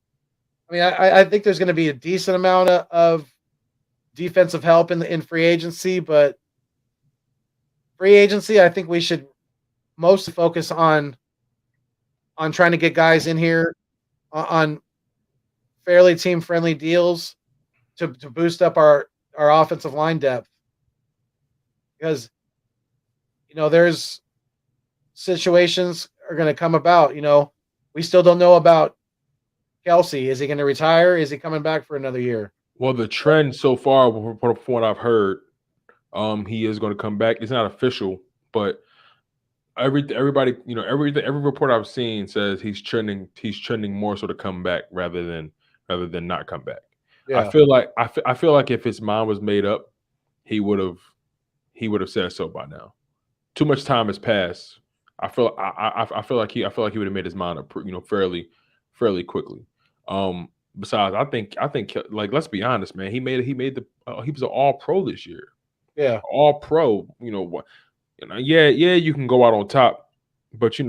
I mean, I think there's going to be a decent amount of defensive help in free agency, but free agency, I think we should most focus on trying to get guys in here on fairly team friendly deals to boost up our offensive line depth because there's situations are going to come about. We still don't know about Kelsey. Is he going to retire? Is he coming back for another year? Well, the trend so far, from what I've heard, he is going to come back. It's not official, but everybody, every report I've seen says he's trending more so to come back rather than not come back. I Yeah, feel like I feel like if his mind was made up, he would have he would have said so by now. Too much time has passed. I feel like he would have made his mind up, fairly quickly. Besides, I think like let's be honest, man. He was an All Pro this year. yeah, All Pro. What? Yeah. You can go out on top, but he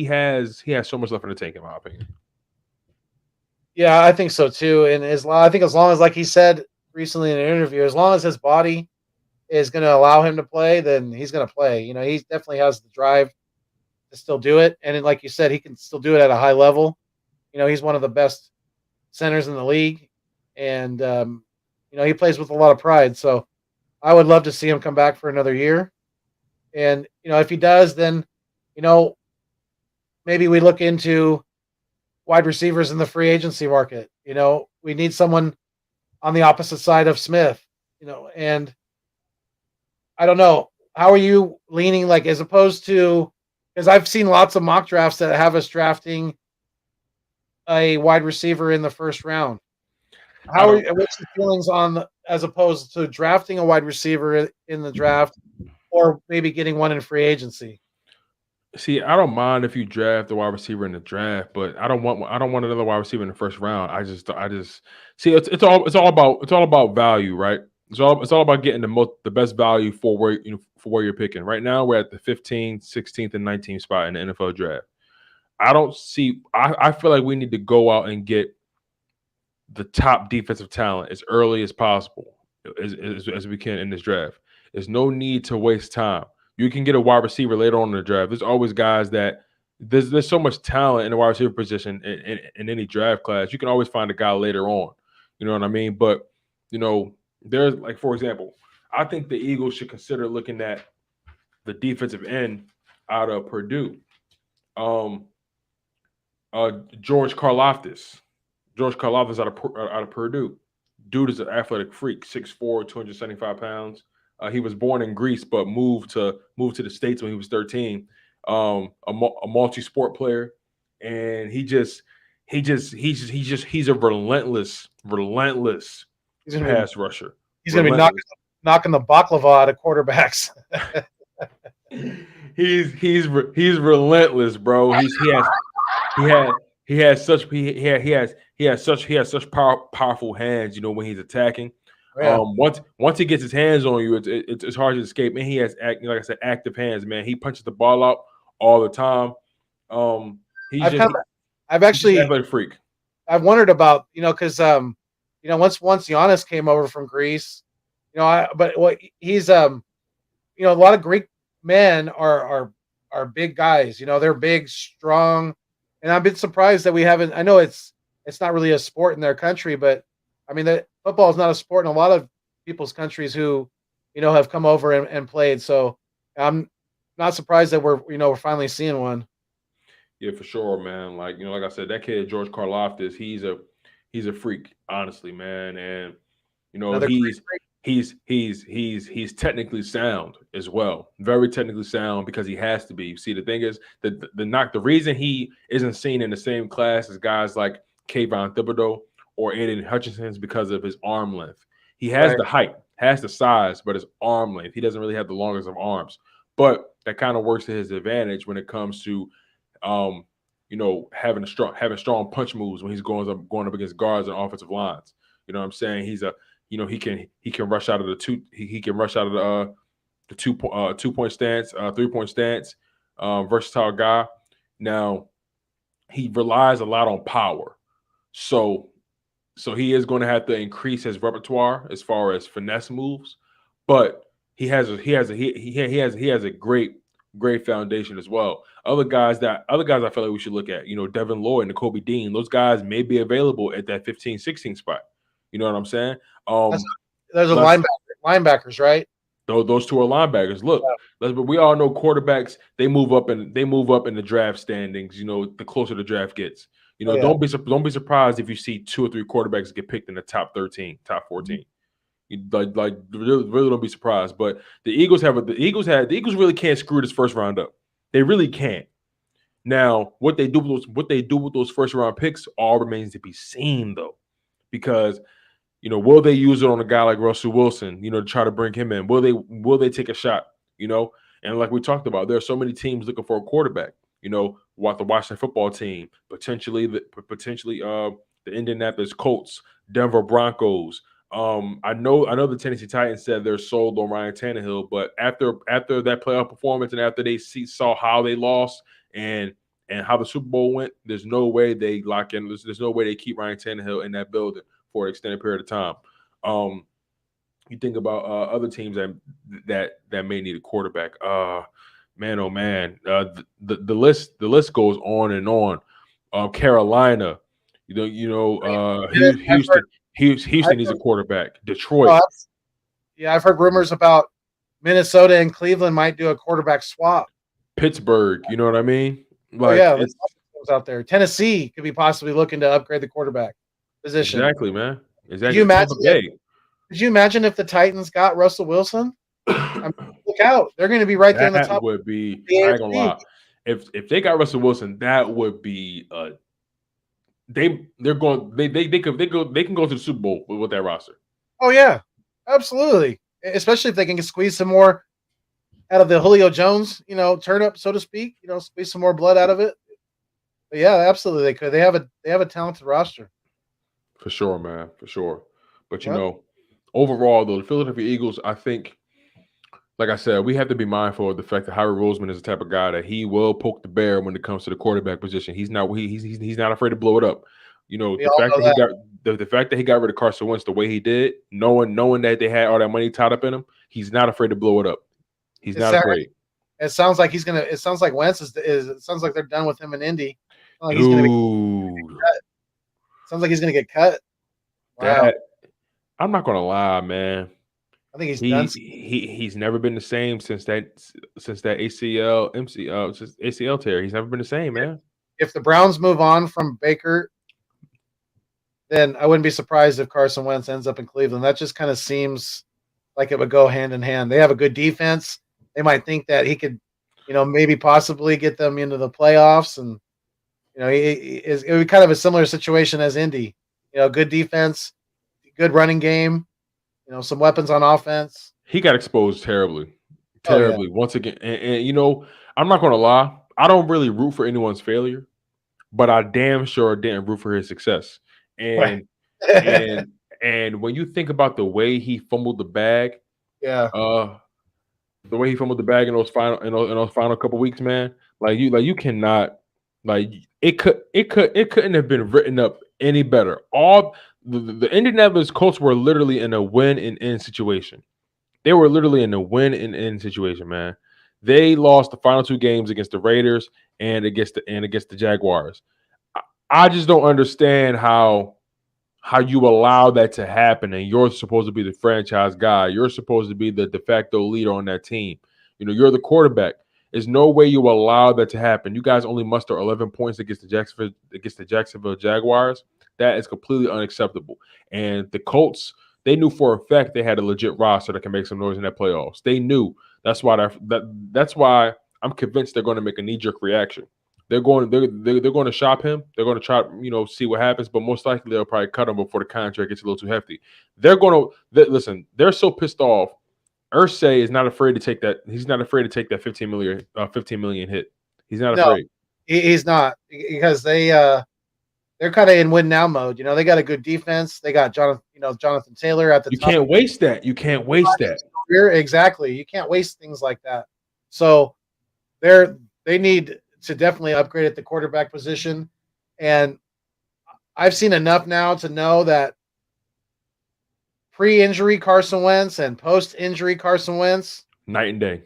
has so much left in the tank, in my opinion. yeah. I think so too. And I think as long as, like he said recently in an interview, as long as his body is going to allow him to play, then he's going to play. He definitely has the drive to still do it, and then, like you said, he can still do it at a high level. He's one of the best centers in the league, and he plays with a lot of pride. So I would love to see him come back for another year. And if he does, then you know maybe we look into wide receivers in the free agency market. We need someone on the opposite side of Smith. And I don't know, how are you leaning, like, as opposed to, because I've seen lots of mock drafts that have us drafting a wide receiver in the first round. I don't What's your feelings on as opposed to drafting a wide receiver in the draft, or maybe getting one in free agency? see. I don't mind if you draft the wide receiver in the draft, but I don't want another wide receiver in the first round. I just see it's all about value, right? It's all about getting the best value for where you're picking. Right now, we're at the 15th, 16th, and 19th spot in the NFL draft. I don't see. I feel like we need to go out and get the top defensive talent as early as possible, as we can in this draft. There's no need to waste time. You can get a wide receiver later on in the draft. There's always guys that there's so much talent in the wide receiver position in any draft class. You can always find a guy later on. You know what I mean? But you know, there's like, for example, I think the Eagles should consider looking at the defensive end out of Purdue. Um, George Karlaftis. George Karlaftis out of Purdue. Dude is an athletic freak, 6'4", 275 pounds. He was born in Greece, but moved to the States when he was 13. A multi-sport player. and he's a relentless He's gonna be pass rusher. he's gonna be Relentless. knocking the baklava out of quarterbacks. He's relentless, bro. He has such powerful hands. You know, when he's attacking. Yeah, Once he gets his hands on you, it's hard to escape. And he has like I said, active hands. Man, he punches the ball out all the time. He's I've just kind of I've he's just an actually athletic freak. I've wondered about because once Giannis came over from Greece, but what he's a lot of Greek men are big guys. They're big, strong, and I've been surprised that we haven't. I know it's not really a sport in their country, but I mean that football is not a sport in a lot of people's countries who have come over and played. So I'm not surprised that we're finally seeing one. Yeah, for sure, man. Like I said, that kid George Karlaftis, he's a freak, honestly, man. And Another great, he's technically sound as well, very technically sound because he has to be. See, the thing is that the reason he isn't seen in the same class as guys like Kayvon Thibodeau or Aiden Hutchinson is because of his arm length. He has right? the height, has the size, but his arm length, he doesn't really have the longest of arms. But that kind of works to his advantage when it comes to um, having strong punch moves when he's going up against guards and offensive lines. You know what I'm saying? He can rush out of the two he can rush out of the 2 point stance, 3 point stance, versatile guy. Now he relies a lot on power, so he is going to have to increase his repertoire as far as finesse moves, but he has a great foundation as well. Other guys I feel like we should look at, Devin Lloyd and Kobe Dean. Those guys may be available at that 15, 16 spot. You know what I'm saying? That's, Um, those are let's linebackers, right? those two are linebackers. Look, but we all know quarterbacks, they move up in the draft standings, the closer the draft gets. Oh yeah. Don't be surprised if you see 2 or 3 quarterbacks get picked in the top 13, top 14. You really don't be surprised. But the Eagles really can't screw this first round up. They really can't. Now, what they do with those first round picks all remains to be seen, though, because will they use it on a guy like Russell Wilson, to try to bring him in? Will they take a shot? And like we talked about, there are so many teams looking for a quarterback. What the Washington football team, potentially the Indianapolis Colts, Denver Broncos. I know the Tennessee Titans said they're sold on Ryan Tannehill, but after that playoff performance and after they saw how they lost and how the Super Bowl went, there's no way they lock in. There's no way they keep Ryan Tannehill in that building for an extended period of time. You think about other teams that may need a quarterback. Man, oh man, the list goes on and on. Carolina, I've heard, Houston I've needs a heard, quarterback. oh, Detroit, yeah, I've heard rumors about Minnesota and Cleveland might do a quarterback swap. Pittsburgh. You know what I mean? Oh Like yeah, there's it's lots of teams out there. Tennessee could be possibly looking to upgrade the quarterback position. exactly, man. Could you Exactly. Tampa imagine if Bay. Could you imagine if the Titans got Russell Wilson? I mean, look out! They're going to be right there in the That top would of be. the I ain't gonna AFC. lie. If they got Russell Wilson, that would be they're going they can go to the Super Bowl with that roster. Oh yeah, absolutely. Especially if they can squeeze some more out of the Julio Jones, turnip, so to speak. Squeeze some more blood out of it. But yeah, absolutely they could. They have a talented roster. For sure, man. For sure. But Yep. overall though, the Philadelphia Eagles, I think, like I said, we have to be mindful of the fact that Harry Roseman is the type of guy that he will poke the bear when it comes to the quarterback position. He's not afraid to blow it up. We The all fact know that he that. got the fact that he got rid of Carson Wentz the way he did, knowing that they had all that money tied up in him, he's not afraid to blow it up. He's It not sounds, afraid. it sounds like he's gonna. It sounds like Wentz is. It sounds like they're done with him in Indy. Like he's gonna be. Dude, Sounds like he's gonna get cut. Wow. that I'm not gonna lie, man. I think he's done. He's never been the same since that ACL since ACL tear. He's never been the same, man. If the Browns move on from Baker, then I wouldn't be surprised if Carson Wentz ends up in Cleveland. That just kind of seems like it would go hand in hand. They have a good defense. They might think that he could, maybe possibly get them into the playoffs, and It would be kind of a similar situation as Indy. Good defense, good running game. Some weapons on offense. He got exposed terribly, Oh yeah, terribly once again. And I'm not gonna lie, I don't really root for anyone's failure, but I damn sure didn't root for his success. right. And and and when you think about Yeah, uh, the way he fumbled the bag in those final couple weeks, man, you cannot like it couldn't have been written up any better. All the Indianapolis Colts were literally in a win and end situation. They were literally in a win and end situation, man. They lost the final two games against the Raiders and against the Jaguars. I, I just don't understand how you allow that to happen, and you're supposed to be the franchise guy. You're supposed to be the de facto leader on that team. You're the quarterback. There's no way you allow that to happen. You guys only muster 11 points against the Jacksonville Jaguars. That is completely unacceptable. And the Colts, they knew for a fact they had a legit roster that can make some noise in that playoffs. They knew. That's why I'm convinced they're going to make a knee jerk reaction. They're going to shop him. They're going to try, see what happens, but most likely they'll probably cut him before the contract gets a little too hefty. Listen. They're so pissed off. Ursay is not afraid to take that. He's not afraid to take that 15 million hit. He's not no, afraid. he's not because they're kind of in win now mode. They got a good defense. They got Jonathan Taylor at the You top. can't waste that. You can't waste that. Exactly. You can't waste things like that. So they need to definitely upgrade at the quarterback position. And I've seen enough now to know that pre-injury Carson Wentz and post-injury Carson Wentz, Night and day.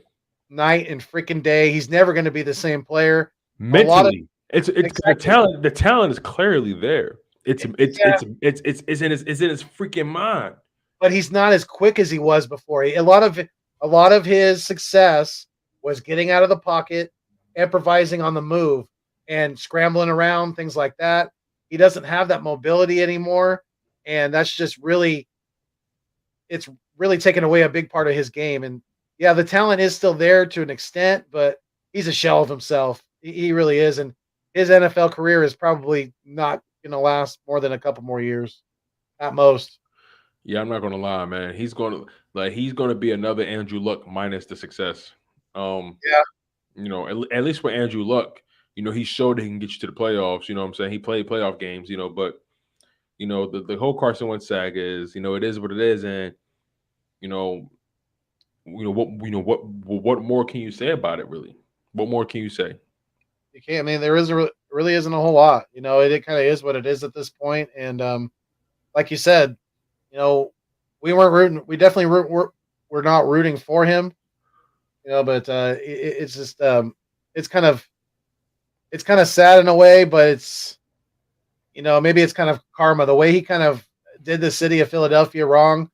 night and freaking day. He's never going to be the same player. Mentally, it's exactly. the talent is clearly there. It's in his freaking mind. But he's not as quick as he was before. A lot of his success was getting out of the pocket, improvising on the move, and scrambling around, things like that. He doesn't have that mobility anymore, and that's just it's really taken away a big part of his game. And yeah, the talent is still there to an extent, but he's a shell of himself. He really is, and his NFL career is probably not going to last more than a couple more years at most. Yeah, I'm not gonna lie, man. He's gonna be another Andrew Luck minus the success. Yeah, At least with Andrew Luck, he showed that he can get you to the playoffs. You know what I'm saying? He played playoff games, but the whole Carson Wentz saga is, it is what it is, and what more can you say about it? Really, what more can you say? you can't. I mean, really isn't a whole lot. It kind of is what it is at this point. And like you said, we weren't rooting. We definitely we're not rooting for him. But it's just it's kind of sad in a way, but it's maybe it's kind of karma. The way he kind of did the city of Philadelphia wrong,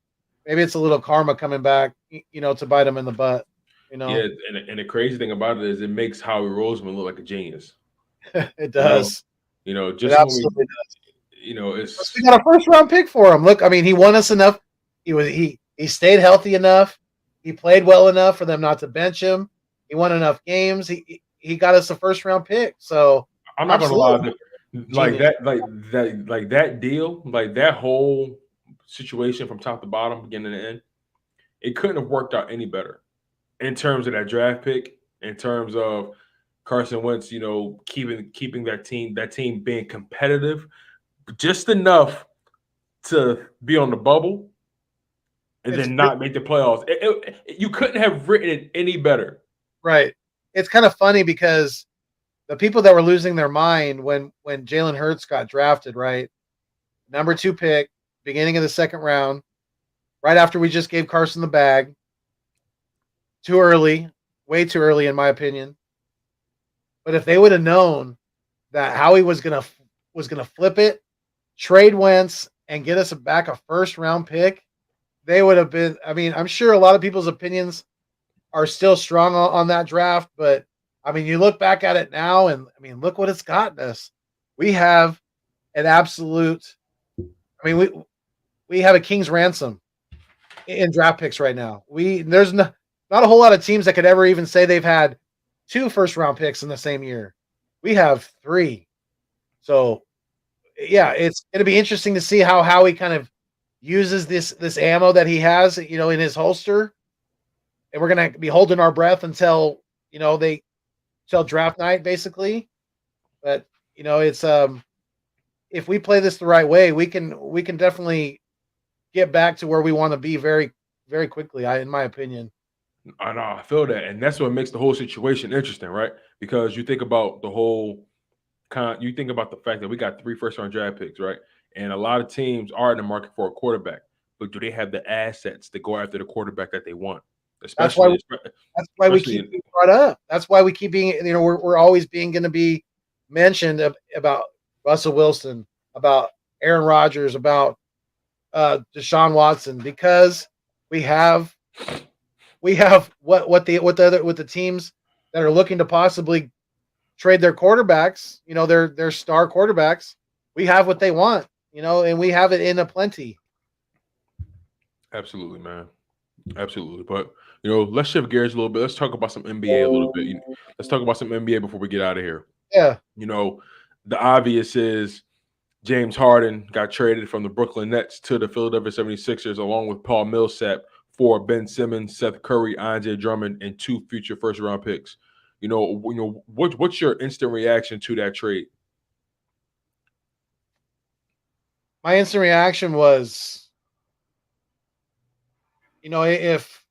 maybe it's a little karma coming back, to bite him in the butt. Yeah, and the crazy thing about it is it makes Howie Roseman look like a genius. It does. Just It when we, absolutely does. We it's got a first round pick for him. Look, I mean, he won us enough. He stayed healthy enough. He played well enough for them not to bench him. He won enough games. He got us a first round pick. So I'm not gonna lie, that deal, like that whole situation from top to bottom, beginning to end, it couldn't have worked out any better in terms of that draft pick, in terms of Carson Wentz, keeping that team being competitive just enough to be on the bubble and it's then not make the playoffs. You couldn't have written it any better. right. It's kind of funny because the people that were losing their mind when Jalen Hurts got drafted, right? Number 2 pick, beginning of the second round, right after we just gave Carson the bag. Too early, way too early, in my opinion. But if they would have known that Howie was gonna flip it, trade Wentz, and get us back a first round pick, they would have been. I mean, I'm sure a lot of people's opinions are still strong on that draft, but I mean, you look back at it now, and I mean, look what it's gotten us. We have an absolute. I mean, we have a king's ransom in draft picks right now. There's not a whole lot of teams that could ever even say they've had 2 first round picks in the same year. We have 3. So yeah, it's going to be interesting to see how he kind of uses this ammo that he has, in his holster, and we're going to be holding our breath until they till draft night, basically. But it's if we play this the right way, we can definitely get back to where we want to be very very quickly. In my opinion. I know, I feel that, and that's what makes the whole situation interesting, right? Because you think about the whole you think about the fact that we got 3 first-round draft picks, right? And a lot of teams are in the market for a quarterback, but do they have the assets to go after the quarterback that they want? That's why Especially, that's why we especially keep in being brought up. That's why we keep being we're always being going to be mentioned about Russell Wilson, about Aaron Rodgers, about Deshaun Watson, because we have what the teams that are looking to possibly trade their quarterbacks, their star quarterbacks. We have what they want, and we have it in a plenty. absolutely, man, absolutely. But let's shift gears a little bit. Let's talk about some NBA a little bit. Let's talk about some NBA before we get out of here. Yeah. You know, the obvious is James Harden got traded from the Brooklyn Nets to the Philadelphia 76ers, along with Paul Millsap for Ben Simmons, Seth Curry, Andre Drummond, and 2 future first-round picks. What's your instant reaction to that trade? My instant reaction was, if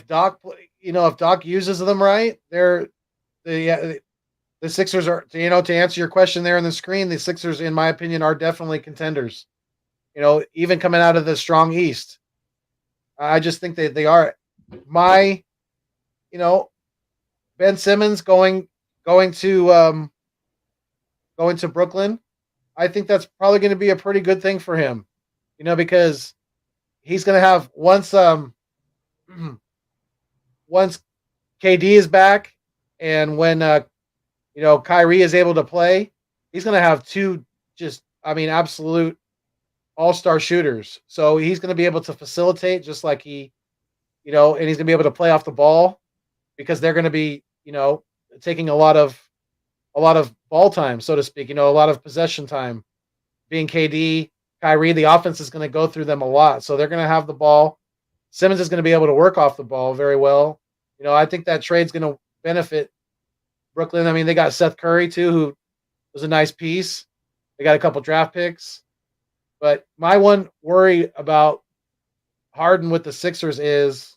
Doc, if Doc uses them right, the Sixers are, to answer your question there on the screen, the Sixers, in my opinion, are definitely contenders. Even coming out of the strong East, I just think that they are. My, you know, Ben Simmons going to Brooklyn, I think that's probably going to be a pretty good thing for him. Because he's going to have once KD is back, and when Kyrie is able to play, he's going to have two absolute all-star shooters. So he's going to be able to facilitate just like and he's going to be able to play off the ball, because they're going to be, taking a lot of ball time, so to speak, a lot of possession time. Being KD, Kyrie, the offense is going to go through them a lot. So they're going to have the ball. Simmons is going to be able to work off the ball very well. I think that trade's going to benefit Brooklyn. I mean, they got Seth Curry too, who was a nice piece. They got a couple draft picks. But my one worry about Harden with the Sixers is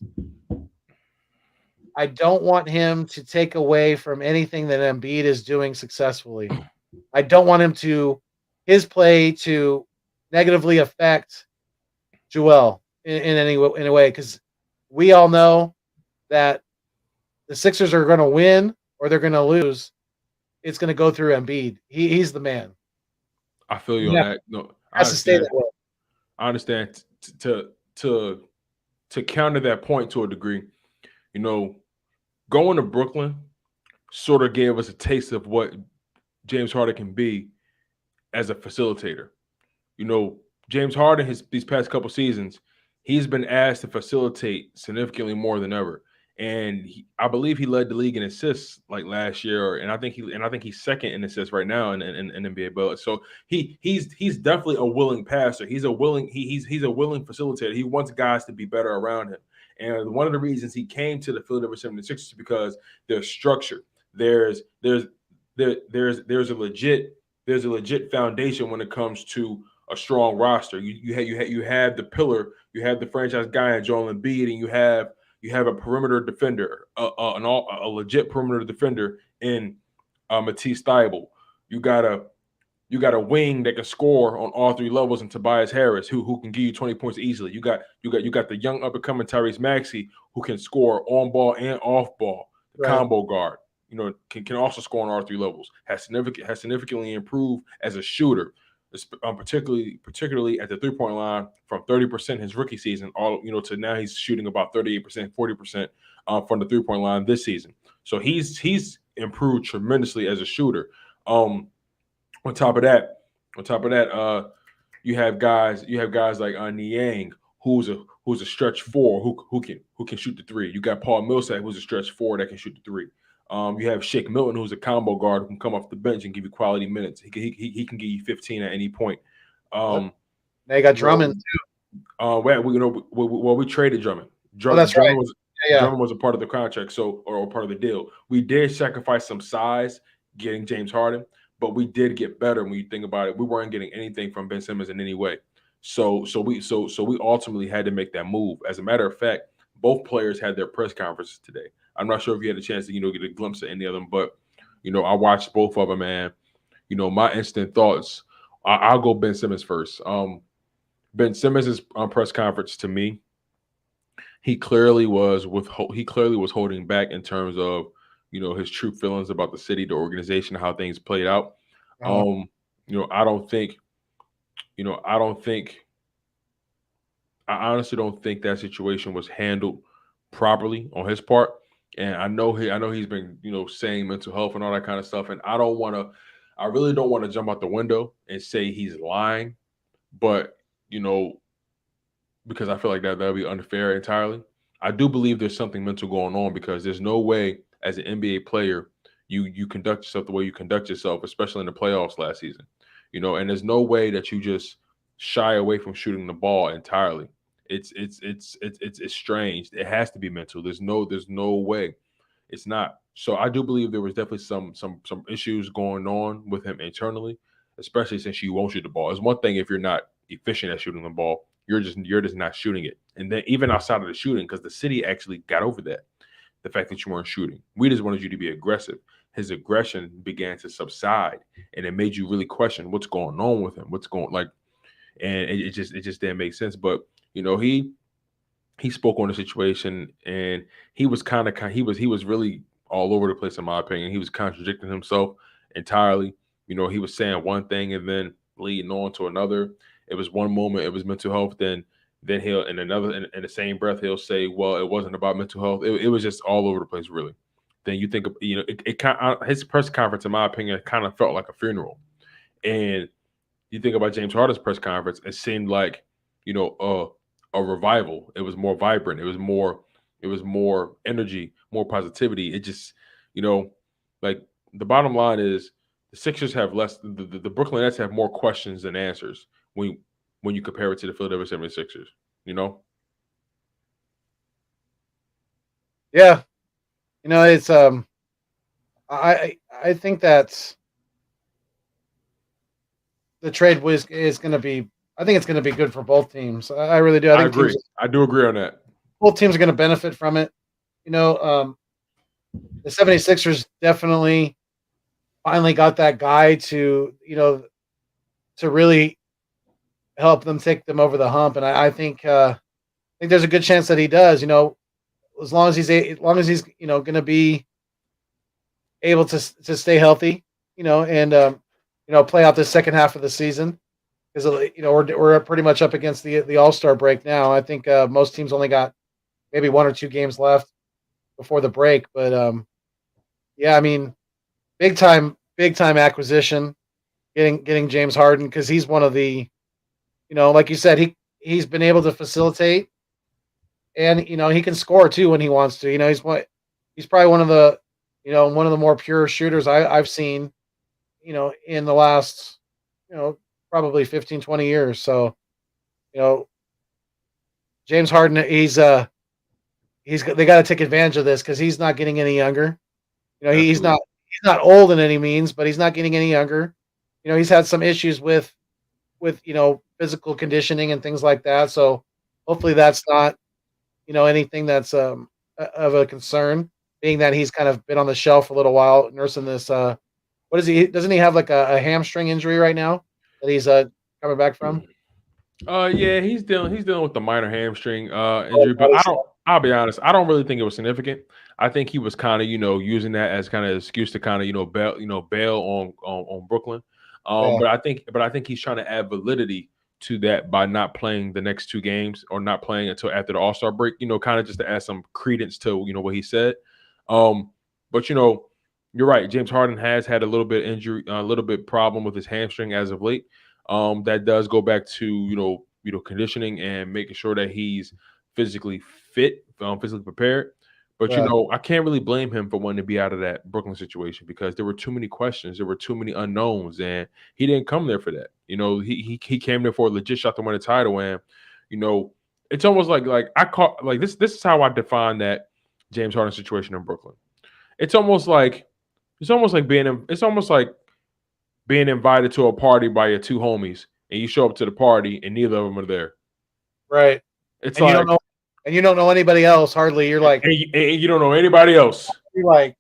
I don't want him to take away from anything that Embiid is doing successfully. I don't want his play to negatively affect Joel in a way, because we all know that the Sixers are going to win or they're going to lose. It's going to go through Embiid. He's the man. I feel you He on that. No, I has to stay understand. that way. I understand. To counter that point to a degree, going to Brooklyn sort of gave us a taste of what James Harden can be as a facilitator. James Harden, these past couple seasons, he's been asked to facilitate significantly more than ever. And I believe he led the league in assists like last year, and I think he's second in assists right now in NBA. But so he's definitely a willing passer. He's a willing facilitator. He wants guys to be better around him. And one of the reasons he came to the Philadelphia 76ers is because there's structure. There's a legit foundation when it comes to a strong roster. You have the pillar, you have the franchise guy in Joel Embiid, and you have a perimeter defender, a legit perimeter defender in Matisse Thybulle. You got a wing that can score on all 3 levels in Tobias Harris, who can give you 20 points easily. You got the young up and coming Tyrese Maxey, who can score on ball and off ball. The Right. combo guard, can also score on all 3 levels. Has significantly improved as a shooter, particularly at the 3-point line, from 30% his rookie season, to now he's shooting about 38%, 40% from the 3-point line this season. So he's improved tremendously as a shooter. On top of that, you have guys like Niang, who's a stretch 4 who can shoot the 3. You got Paul Millsap, who's a stretch 4 that can shoot the 3. You have Shake Milton, who's a combo guard who can come off the bench and give you quality minutes. He can give you 15 at any point. Yep. Um, Now you got you know, Drummond too. we traded Drummond. Oh, that's right. Drummond was Yeah, Drummond was a part of the contract, so or part of the deal. We did sacrifice some size getting James Harden, but we did get better when you think about it. We weren't getting anything from Ben Simmons in any way. So we ultimately had to make that move. As a matter of fact, both players had their press conferences today. I'm not sure if you had a chance to get a glimpse of any of them, but I watched both of them, man. My instant thoughts. I'll go Ben Simmons first. Ben Simmons' press conference to me, he clearly was holding back in terms of his true feelings about the city, the organization, how things played out. uh, Um, I don't think you know I don't think I honestly don't think that situation was handled properly on his part. And I know he's been saying mental health and all that kind of stuff. And I really don't want to jump out the window and say he's lying, but you know because I feel like that would be unfair entirely. I do believe there's something mental going on because there's no way as an NBA player you conduct yourself the way you conduct yourself, especially in the playoffs last season. And there's no way that you just shy away from shooting the ball entirely. It's strange. It has to be mental. There's no way. It's not. So I do believe there was definitely some issues going on with him internally, especially since you won't shoot the ball. It's one thing if you're not efficient at shooting the ball, you're just not shooting it. And then even outside of the shooting, because the city actually got over that, the fact that you weren't shooting. We just wanted you to be aggressive. His aggression began to subside, and it made you really question what's going on with him. What's going like, and it just didn't make sense. But he spoke on the situation, and he was he was really all over the place in my opinion. He was contradicting himself entirely. He was saying one thing and then leading on to another. It was one moment it was mental health, then he'll in another in the same breath he'll say, well, it wasn't about mental health. It was just all over the place, really. Then you think of, it kind his press conference, in my opinion, kind of felt like a funeral. And you think about James Harden's press conference, it seemed like, you know, a revival. It was more vibrant. It was more energy, more positivity. It just, you know, like the bottom line is the Sixers have less the Brooklyn Nets have more questions than answers when you compare it to the Philadelphia 76ers, you know? yeah. It's I think that the trade was is going to be. I think it's going to be good for both teams. I really do. I I think agree. I do agree on that. both teams are going to benefit from it. You know, the 76ers definitely finally got that guy to to really help them take them over the hump, and I think there's a good chance that he does. As long as he's going to be able to stay healthy, and play out this second half of the season because we're pretty much up against the All-Star break now. I think most teams only got maybe one or two games left before the break, but yeah, I mean, big time acquisition getting James Harden because he's one of the like you said, he's been able to facilitate and he can score too when he wants to. He's probably one of the more pure shooters I've seen in the last probably 15, 20 years. So you know James Harden, they got to take advantage of this because he's not getting any younger. Absolutely. He's not old in any means, but he's not getting any younger. He's had some issues with physical conditioning and things like that. So hopefully that's not anything that's of a concern, being that he's kind of been on the shelf for a little while nursing this. What is he? Doesn't he have like a hamstring injury right now that he's coming back from? Yeah, he's dealing with the minor hamstring Oh, injury, but body stuff. I'll be honest, I don't really think it was significant. I think he was kind of, using that as kind of excuse to kind of, bail on Brooklyn. Yeah, But I think he's trying to add validity to that by not playing the next two games or not playing until after the All-Star break, kind of just to add some credence to, what he said. Um, but you're right. James Harden has had a little bit injury, a little bit problem with his hamstring as of late. That does go back to conditioning and making sure that he's physically fit, physically prepared. But Right. I can't really blame him for wanting to be out of that Brooklyn situation because there were too many questions, there were too many unknowns, and he didn't come there for that. He came there for a legit shot to win a title, and you know, it's almost like I call like this. This is how I define that James Harden situation in Brooklyn. It's almost like it's almost like being invited to a party by your two homies, and you show up to the party and neither of them are there. Right. It's And you don't like know and you don't know anybody else hardly. and you don't know anybody else. You're like,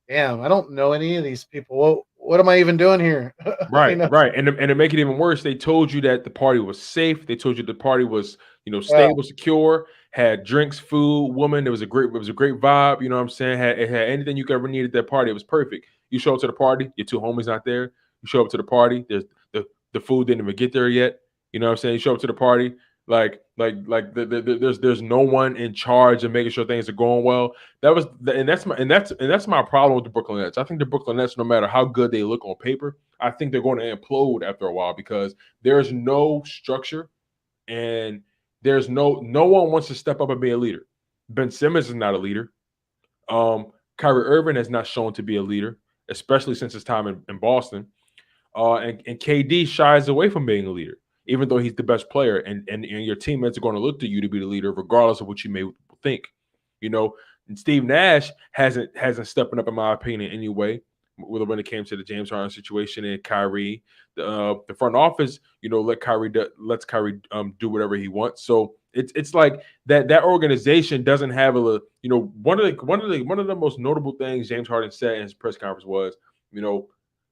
damn, I don't know any of these people. What am I even doing here? you Right, know? right, and to make it even worse, they told you that the party was safe. They told you the party was, Yeah. stable, secure, had drinks, food, woman. It was a great vibe. You know what I'm saying? It had anything you could ever need at that party. It was perfect. You show up to the party, your two homies not there. You show up to the party, the food didn't even get there yet. You know what I'm saying? You show up to the party, there's no one in charge of making sure things are going well. That's my problem with the Brooklyn Nets. I think the Brooklyn Nets, no matter how good they look on paper, I think they're going to implode after a while because there's no structure and there's no one wants to step up and be a leader. Ben Simmons is not a leader. Kyrie Irving has not shown to be a leader, especially since his time in Boston. And KD shies away from being a leader, even though he's the best player, and your teammates are going to look to you to be the leader, regardless of what you may think. You know, and Steve Nash hasn't stepping up, in my opinion, anyway. When it came to the James Harden situation and Kyrie, the front office, lets Kyrie do whatever he wants. So it's like that organization doesn't have one of the most notable things James Harden said in his press conference was,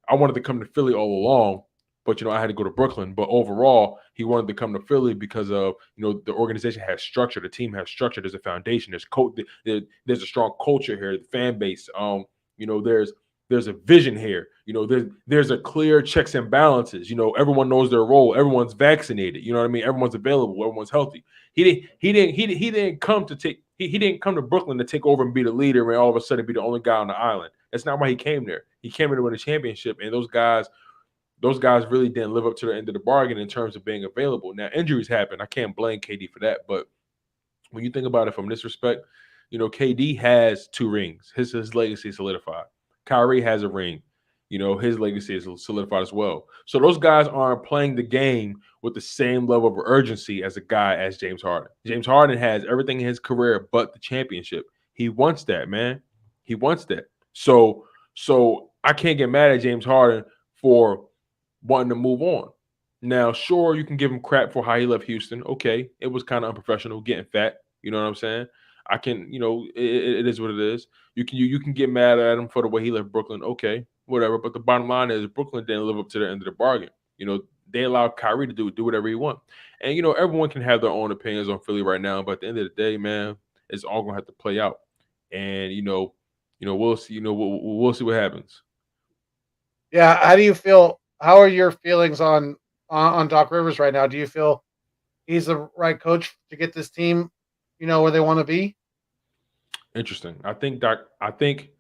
I wanted to come to Philly all along, but I had to go to Brooklyn. But overall, he wanted to come to Philly because of the organization has structure, the team has structure, there's a foundation, there's a strong culture here, the fan base. There's a vision here. There's a clear checks and balances. Everyone knows their role. Everyone's vaccinated. You know what I mean? Everyone's available. Everyone's healthy. He didn't come to take. He didn't come to Brooklyn to take over and be the leader and all of a sudden be the only guy on the island. That's not why he came there. He came in to win a championship, and those guys really didn't live up to the end of the bargain in terms of being available. Now injuries happen. I can't blame KD for that, but when you think about it from this respect, KD has 2 rings. His legacy is solidified. Kyrie has a ring. His legacy is solidified as well. So those guys aren't playing the game with the same level of urgency as a guy as James Harden. James Harden has everything in his career but the championship. He wants that, man. He wants that. So I can't get mad at James Harden for wanting to move on. Now, sure, you can give him crap for how he left Houston. Okay, it was kind of unprofessional, getting fat. You know what I'm saying? I can, it is what it is. You can get mad at him for the way he left Brooklyn. Okay, whatever. But the bottom line is Brooklyn didn't live up to the end of the bargain. They allowed Kyrie to do whatever he wants. And everyone can have their own opinions on Philly right now. But at the end of the day, man, it's all gonna have to play out. And we'll see. We'll see what happens. Yeah. How do you feel? How are your feelings on Doc Rivers right now? Do you feel he's the right coach to get this team, where they want to be? Interesting. I think Doc. I think.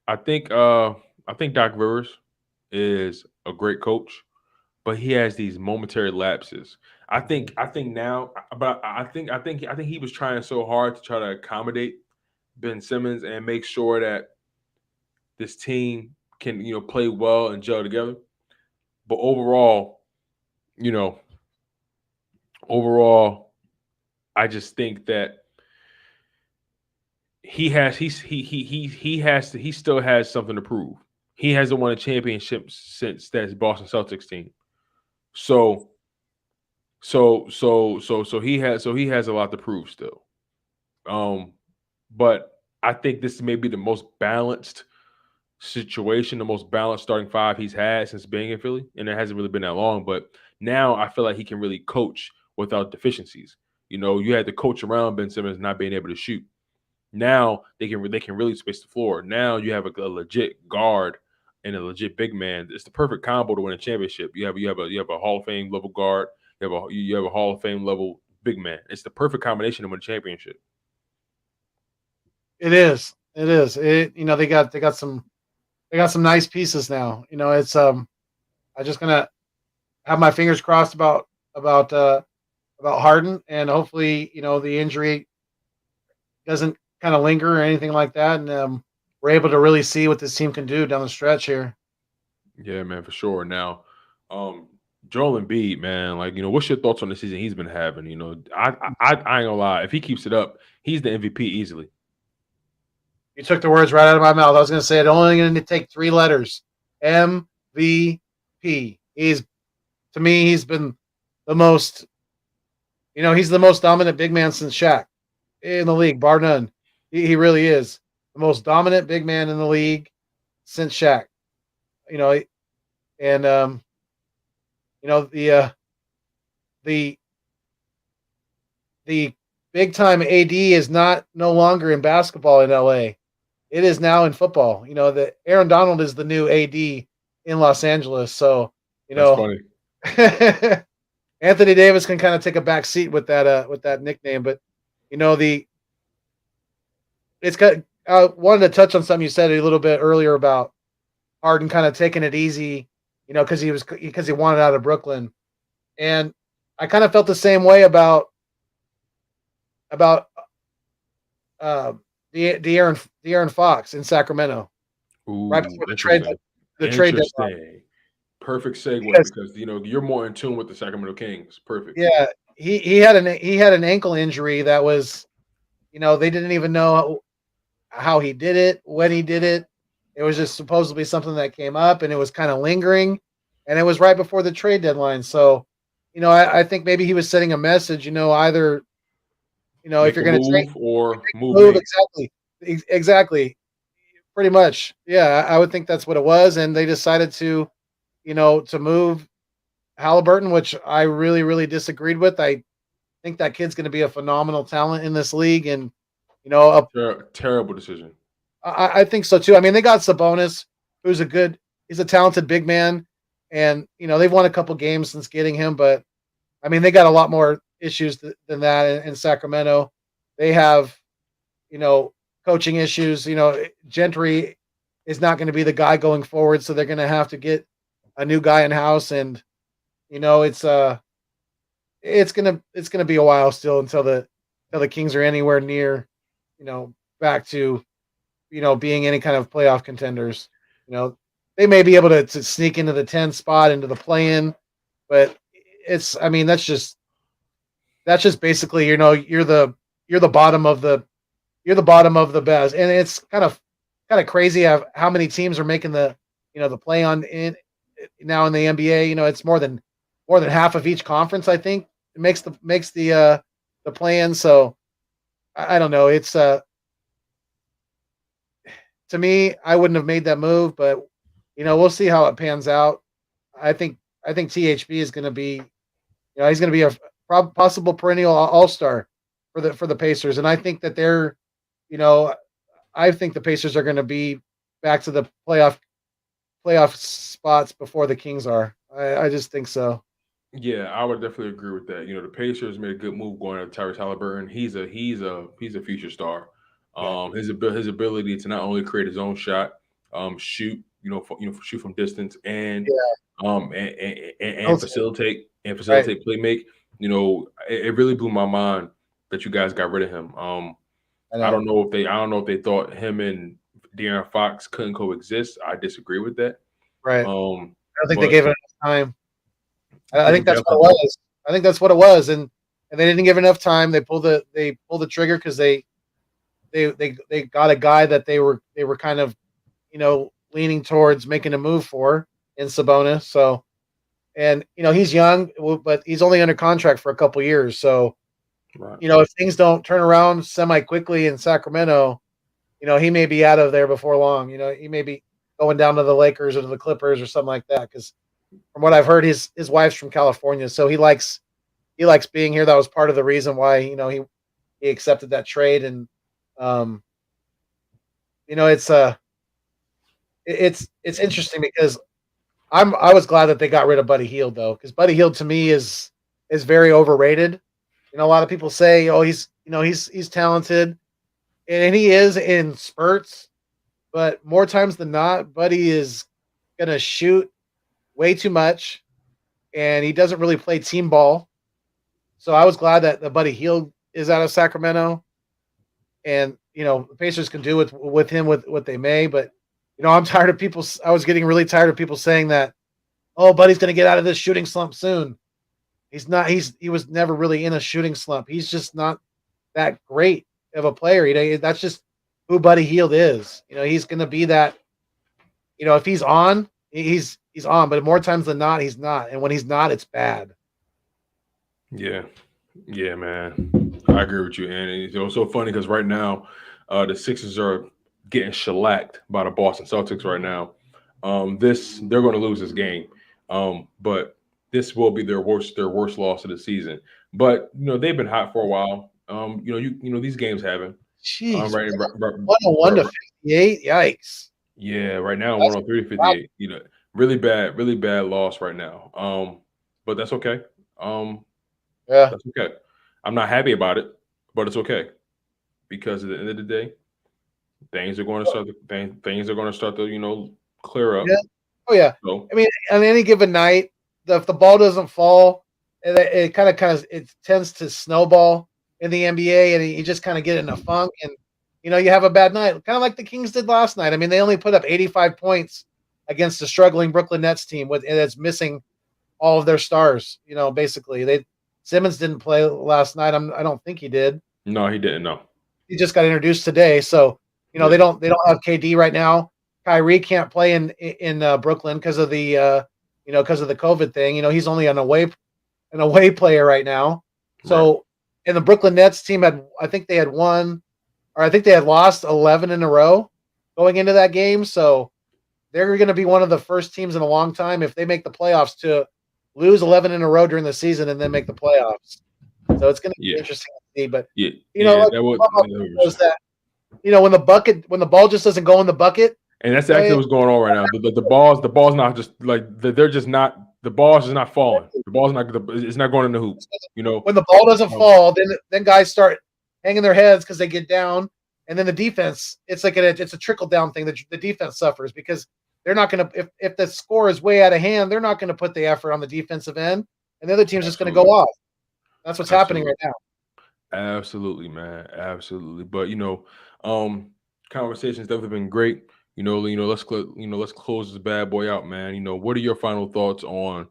I think Doc Rivers is a great coach, but he has these momentary lapses. I think now, but I think he was trying so hard to try to accommodate Ben Simmons and make sure that this team can play well and gel together. But you know, overall, I just think that he still has something to prove. He hasn't won a championship since that Boston Celtics team. So he has a lot to prove still. Um, but I think this may be the most balanced situation, the most balanced starting five he's had since being in Philly, and it hasn't really been that long. But now I feel like he can really coach without deficiencies. You had to coach around Ben Simmons not being able to shoot. Now they can really space the floor. Now you have a legit guard and a legit big man. It's the perfect combo to win a championship. You have a Hall of Fame level guard. You have a Hall of Fame level big man. It's the perfect combination to win a championship. It is. It is. They got some nice pieces now. It's I just gonna have my fingers crossed about Harden, and hopefully the injury doesn't kind of linger or anything like that, and we're able to really see what this team can do down the stretch here. Yeah, man, for sure. Now, um, Joel Embiid, man, like what's your thoughts on the season he's been having? I ain't gonna lie, if he keeps it up, he's the MVP easily. You took the words right out of my mouth. I was going to say it only going to take 3 letters. MVP. He's to me, he's been the most. He's the most dominant big man since Shaq in the league, bar none. He really is the most dominant big man in the league since Shaq. You know, and the the big time AD is not no longer in basketball in LA. It is now in football. That Aaron Donald is the new AD in Los Angeles. So, you That's know, funny. Anthony Davis can kind of take a back seat with that nickname, but the it's got. I wanted to touch on something you said a little bit earlier about Harden kind of taking it easy, because he wanted out of Brooklyn, and I kind of felt the same way about uh, De'Aaron Fox in Sacramento right Ooh, before interesting. the trade deadline. Interesting. Perfect segue Because because you're more in tune with the Sacramento Kings. Perfect. yeah, he had an ankle injury that was, they didn't even know how he did it, when he did it. It was just supposedly something that came up, and it was kind of lingering, and it was right before the trade deadline. So, I think maybe he was sending a message. Either if Make you're a going to move or move move me. exactly, exactly, pretty much. Yeah, I would think that's what it was, and they decided to move Halliburton, which I really, really disagreed with. I think that kid's going to be a phenomenal talent in this league, and you know, a Terrible decision. I think so too. I mean, they got Sabonis, who's he's a talented big man, and they've won a couple games since getting him. But I mean, they got a lot more issues than that in Sacramento. They have, you know, coaching issues. Gentry is not going to be the guy going forward, so they're going to have to get a new guy in house, and it's gonna be a while still until the Kings are anywhere near, back to being any kind of playoff contenders. You know, they may be able to sneak into the 10th spot into the play-in, but I mean, that's just basically, you're the bottom of the bottom of the best, and it's kind of crazy how many teams are making the play on in now in the NBA. It's more than half of each conference. I think it makes the play-in. So I don't know. It's to me, I wouldn't have made that move, but we'll see how it pans out. I think I think THB is going to be, he's going to be a possible perennial all-star for the Pacers, and I think that you know, I think the Pacers are going to be back to the playoff spots before the Kings are. I just think so. Yeah, I would definitely agree with that. The Pacers made a good move going to Tyrese Halliburton. He's a future star. Yeah. His ability to not only create his own shot, shoot, shoot from distance, and Yeah. and facilitate Right. play make. It really blew my mind that you guys got rid of him. I know. I don't know if they thought him and De'Aaron Fox couldn't coexist. I disagree with that. Right. Um, I don't think they but gave it enough time. I they think that's what it definitely did. was. I think that's what it was, and they didn't give enough time. They pulled the trigger because they got a guy that they were kind of leaning towards making a move for in Sabonis. So, and he's young, but he's only under contract for a couple years. So, Right. if things don't turn around semi quickly in Sacramento, he may be out of there before long. He may be going down to the Lakers or to the Clippers or something like that. Because from what I've heard, his wife's from California, so he likes being here. That was part of the reason why he accepted that trade. And um, it's it's interesting because I was glad that they got rid of Buddy Hield, though, because Buddy Hield to me is very overrated. A lot of people say, oh, he's talented, and he is in spurts, but more times than not, Buddy is gonna shoot way too much, and he doesn't really play team ball. So I was glad that the Buddy Hield is out of Sacramento, and the Pacers can do with him with what they may. But I'm tired of people. I was getting really tired of people saying that, oh, Buddy's going to get out of this shooting slump soon. He's not. He was never really in a shooting slump. He's just not that great of a player. That's just who Buddy Hield is. He's going to be that. If he's on, he's on. But more times than not, he's not. And when he's not, it's bad. Yeah, yeah, man. I agree with you, and it's so funny because right now, the Sixers are getting shellacked by the Boston Celtics right now. They're going to lose this game, but this will be their worst loss of the season. But they've been hot for a while. These games happen. Jeez, Right, right, right, 101 to right, 58. Yikes. yeah, right now That's 103 to wow. 58. Really bad loss right now. But that's okay. Um, Yeah. that's okay. I'm not happy about it, but it's okay because at the end of the day, things are going to start. Things are going to start to clear Yeah. up. Oh yeah. So I mean, on any given night, if the ball doesn't fall, it kind of it tends to snowball in the NBA, and you just kind of get in a funk, and you have a bad night, kind of like the Kings did last night. I mean, they only put up 85 points against the struggling Brooklyn Nets team that's missing all of their stars. Basically, Simmons didn't play last night. I don't think he did. no, he didn't. No. He just got introduced today, so Yeah. they don't have KD right now. Kyrie can't play in Brooklyn because of the because of the COVID thing. He's only an away player right now. Right. So, and the Brooklyn Nets team I think they had won, or I think they had lost 11 in a row going into that game. So they're going to be one of the first teams in a long time, if they make the playoffs, to lose 11 in a row during the season and then make the playoffs. So it's going to be Yeah. interesting to see. But Yeah. Yeah. like That was. was that when the ball just doesn't go in the bucket, And that's actually right? what's going on right now. The ball's not just like they're just not. The ball's just not falling. The ball's not. It's not going in the hoop. When the ball doesn't Um, fall, then guys start hanging their heads because they get down, and then the defense. It's like it's a trickle down thing that the defense suffers because they're not going to. If the score is way out of hand, they're not going to put the effort on the defensive end, and the other team's just going to go Absolutely. off. That's what's happening Absolutely. right now. Absolutely, man. Absolutely. But um, conversation's definitely been great. Let's close this bad boy out, man. What are your final thoughts on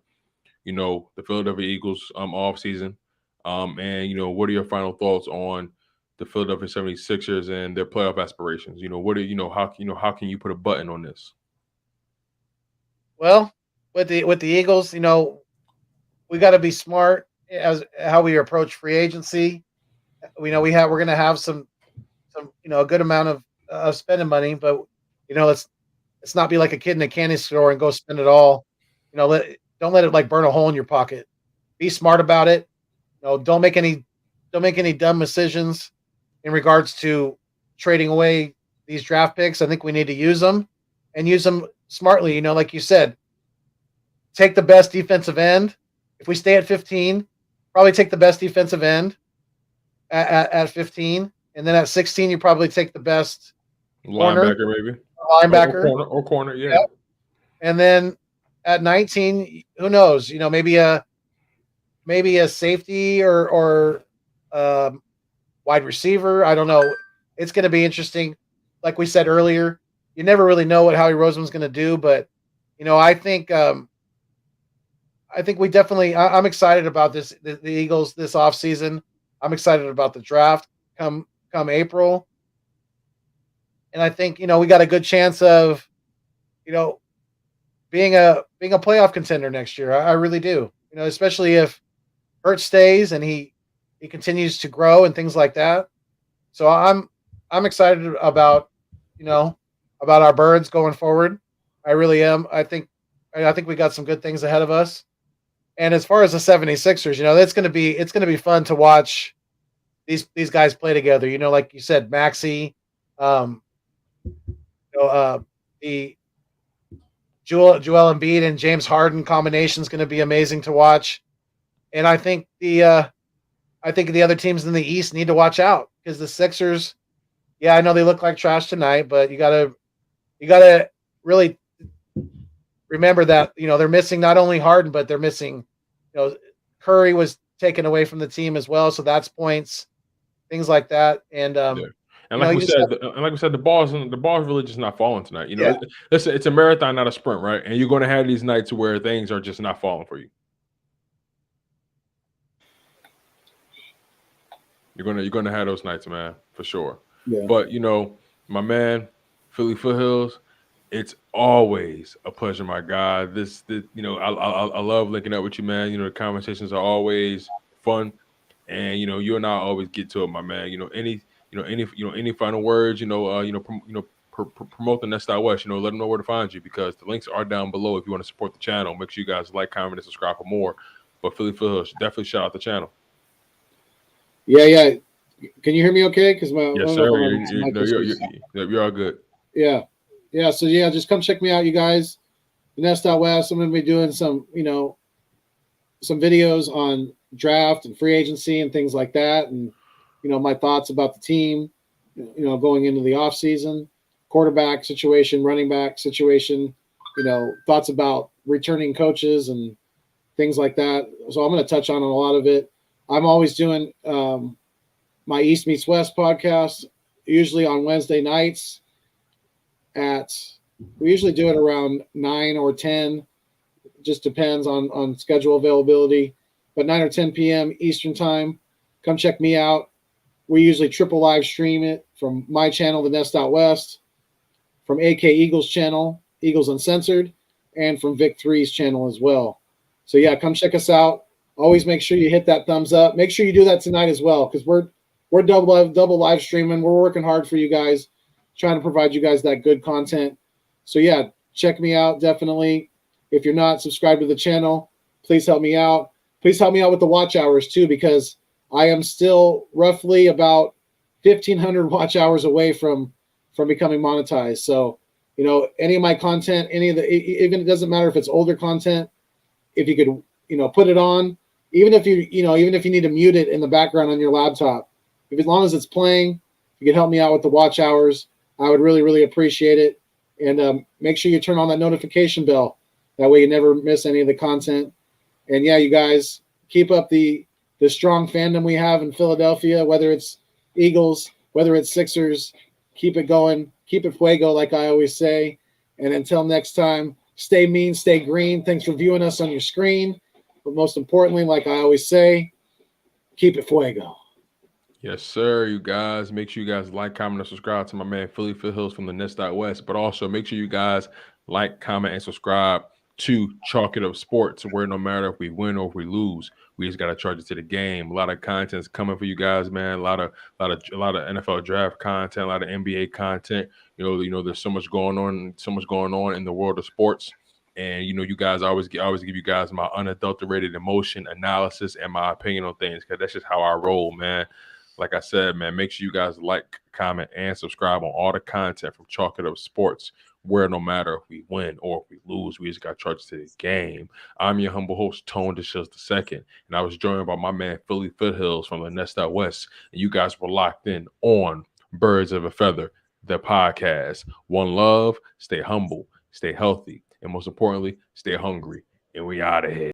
the Philadelphia Eagles off season? And what are your final thoughts on the Philadelphia 76ers and their playoff aspirations? What are how can you put a button on this? Well, with the Eagles, we got to be smart as how we approach free agency. We're going to have some a good amount of spending money, but let's not be like a kid in a candy store and go spend it all. Don't let it like burn a hole in your pocket. Be smart about it. Don't make any dumb decisions in regards to trading away these draft picks. I think we need to use them and use them smartly. Like you said, take the best defensive end. If we stay at 15, probably take the best defensive end at 15, and then at 16, you probably take the best corner, Linebacker, maybe. Or linebacker. corner. Yeah. Yep. And then at 19, who knows? Maybe a safety or wide receiver. I don't know. It's going to be interesting. Like we said earlier, you never really know what Howie Roseman's going to do, but I think we definitely. I'm excited about the Eagles this offseason. I'm excited about the draft come April, and I think we got a good chance of you know being a playoff contender next year. I really do. Especially if Hurt stays and he continues to grow and things like that. So I'm excited you know about our birds going forward. I really am. I think we got some good things ahead of us. And as far as the 76ers, it's going to be fun to watch these guys play together. Like you said, Maxi, um, the Joel Embiid and James Harden combination is going to be amazing to watch. And I think the other teams in the East need to watch out because the Sixers, yeah, I know they look like trash tonight, but you gotta really remember that they're missing not only Harden, but they're missing Curry was taken away from the team as well, so that's points, things like that. And Yeah. And You know, like you we just said, have, the ball's really just not falling tonight. yeah, Listen, it's a marathon, not a sprint, right? And you're going to have these nights where things are just not falling for you. You're gonna have those nights, man, for sure. Yeah. But my man, Philly Foothills, it's always a pleasure, my guy. I love linking up with you, man. The conversations are always fun, and you and I always get to it, my man. Any final words, promote the Nest Out West. Let them know where to find you because the links are down below if you want to support the channel. Make sure you guys like, comment, and subscribe for more. But Philly Foothills, definitely shout out the channel. Yeah, yeah. Can you hear me okay? Because I Yes, don't know if sir. my mic No, you're all good. yeah. Yeah. So yeah, just come check me out, you guys. The Nest Out West. I'm gonna be doing some videos on draft and free agency and things like that, and my thoughts about the team, going into the off season, quarterback situation, running back situation, thoughts about returning coaches and things like that. So I'm going to touch on a lot of it. I'm always doing my East Meets West podcast, usually on Wednesday nights we usually do it around 9 or 10. Just depends on schedule availability, but 9 or 10 p.m. Eastern time. Come check me out. We usually triple live stream it from my channel, The Nest Out West, from AK Eagles channel, Eagles Uncensored, and from Vic 3's channel as well. So yeah, come check us out. Always make sure you hit that thumbs up. Make sure you do that tonight as well, because we're double live streaming. We're working hard for you guys, trying to provide you guys that good content. So yeah, check me out definitely. If you're not subscribed to the channel, please help me out. Please help me out with the watch hours too, because I am still roughly about 1,500 watch hours away from becoming monetized. So, any of my content, even it doesn't matter if it's older content, if you could, put it on, even if you need to mute it in the background on your laptop, as long as it's playing, you could help me out with the watch hours. I would really, really appreciate it. And make sure you turn on that notification bell. That way you never miss any of the content. And yeah, you guys keep up the strong fandom we have in Philadelphia, whether it's Eagles, whether it's Sixers. Keep it going. Keep it fuego, like I always say. And until next time, stay mean, stay green. Thanks for viewing us on your screen. But most importantly, like I always say, keep it fuego. Yes, sir. You guys, make sure you guys like, comment, and subscribe to my man Philly Foothills from the Nest Out West. But also make sure you guys like, comment, and subscribe to Chalk It Up Sports, where no matter if we win or if we lose, we just gotta charge it to the game. A lot of content's coming for you guys, man. A lot of NFL draft content, a lot of NBA content. There's so much going on in the world of sports. And you guys I always give you guys my unadulterated emotion analysis and my opinion on things, because that's just how I roll, man. Like I said, man, make sure you guys like, comment, and subscribe on all the content from Chalk It Up Sports, where no matter if we win or if we lose, we just got charged to the game. I'm your humble host, Tone DeShields II, and I was joined by my man Philly Foothills from the Nest Out West, and you guys were locked in on Birds of a Feather, the podcast. One love, stay humble, stay healthy, and most importantly, stay hungry. And we out of here.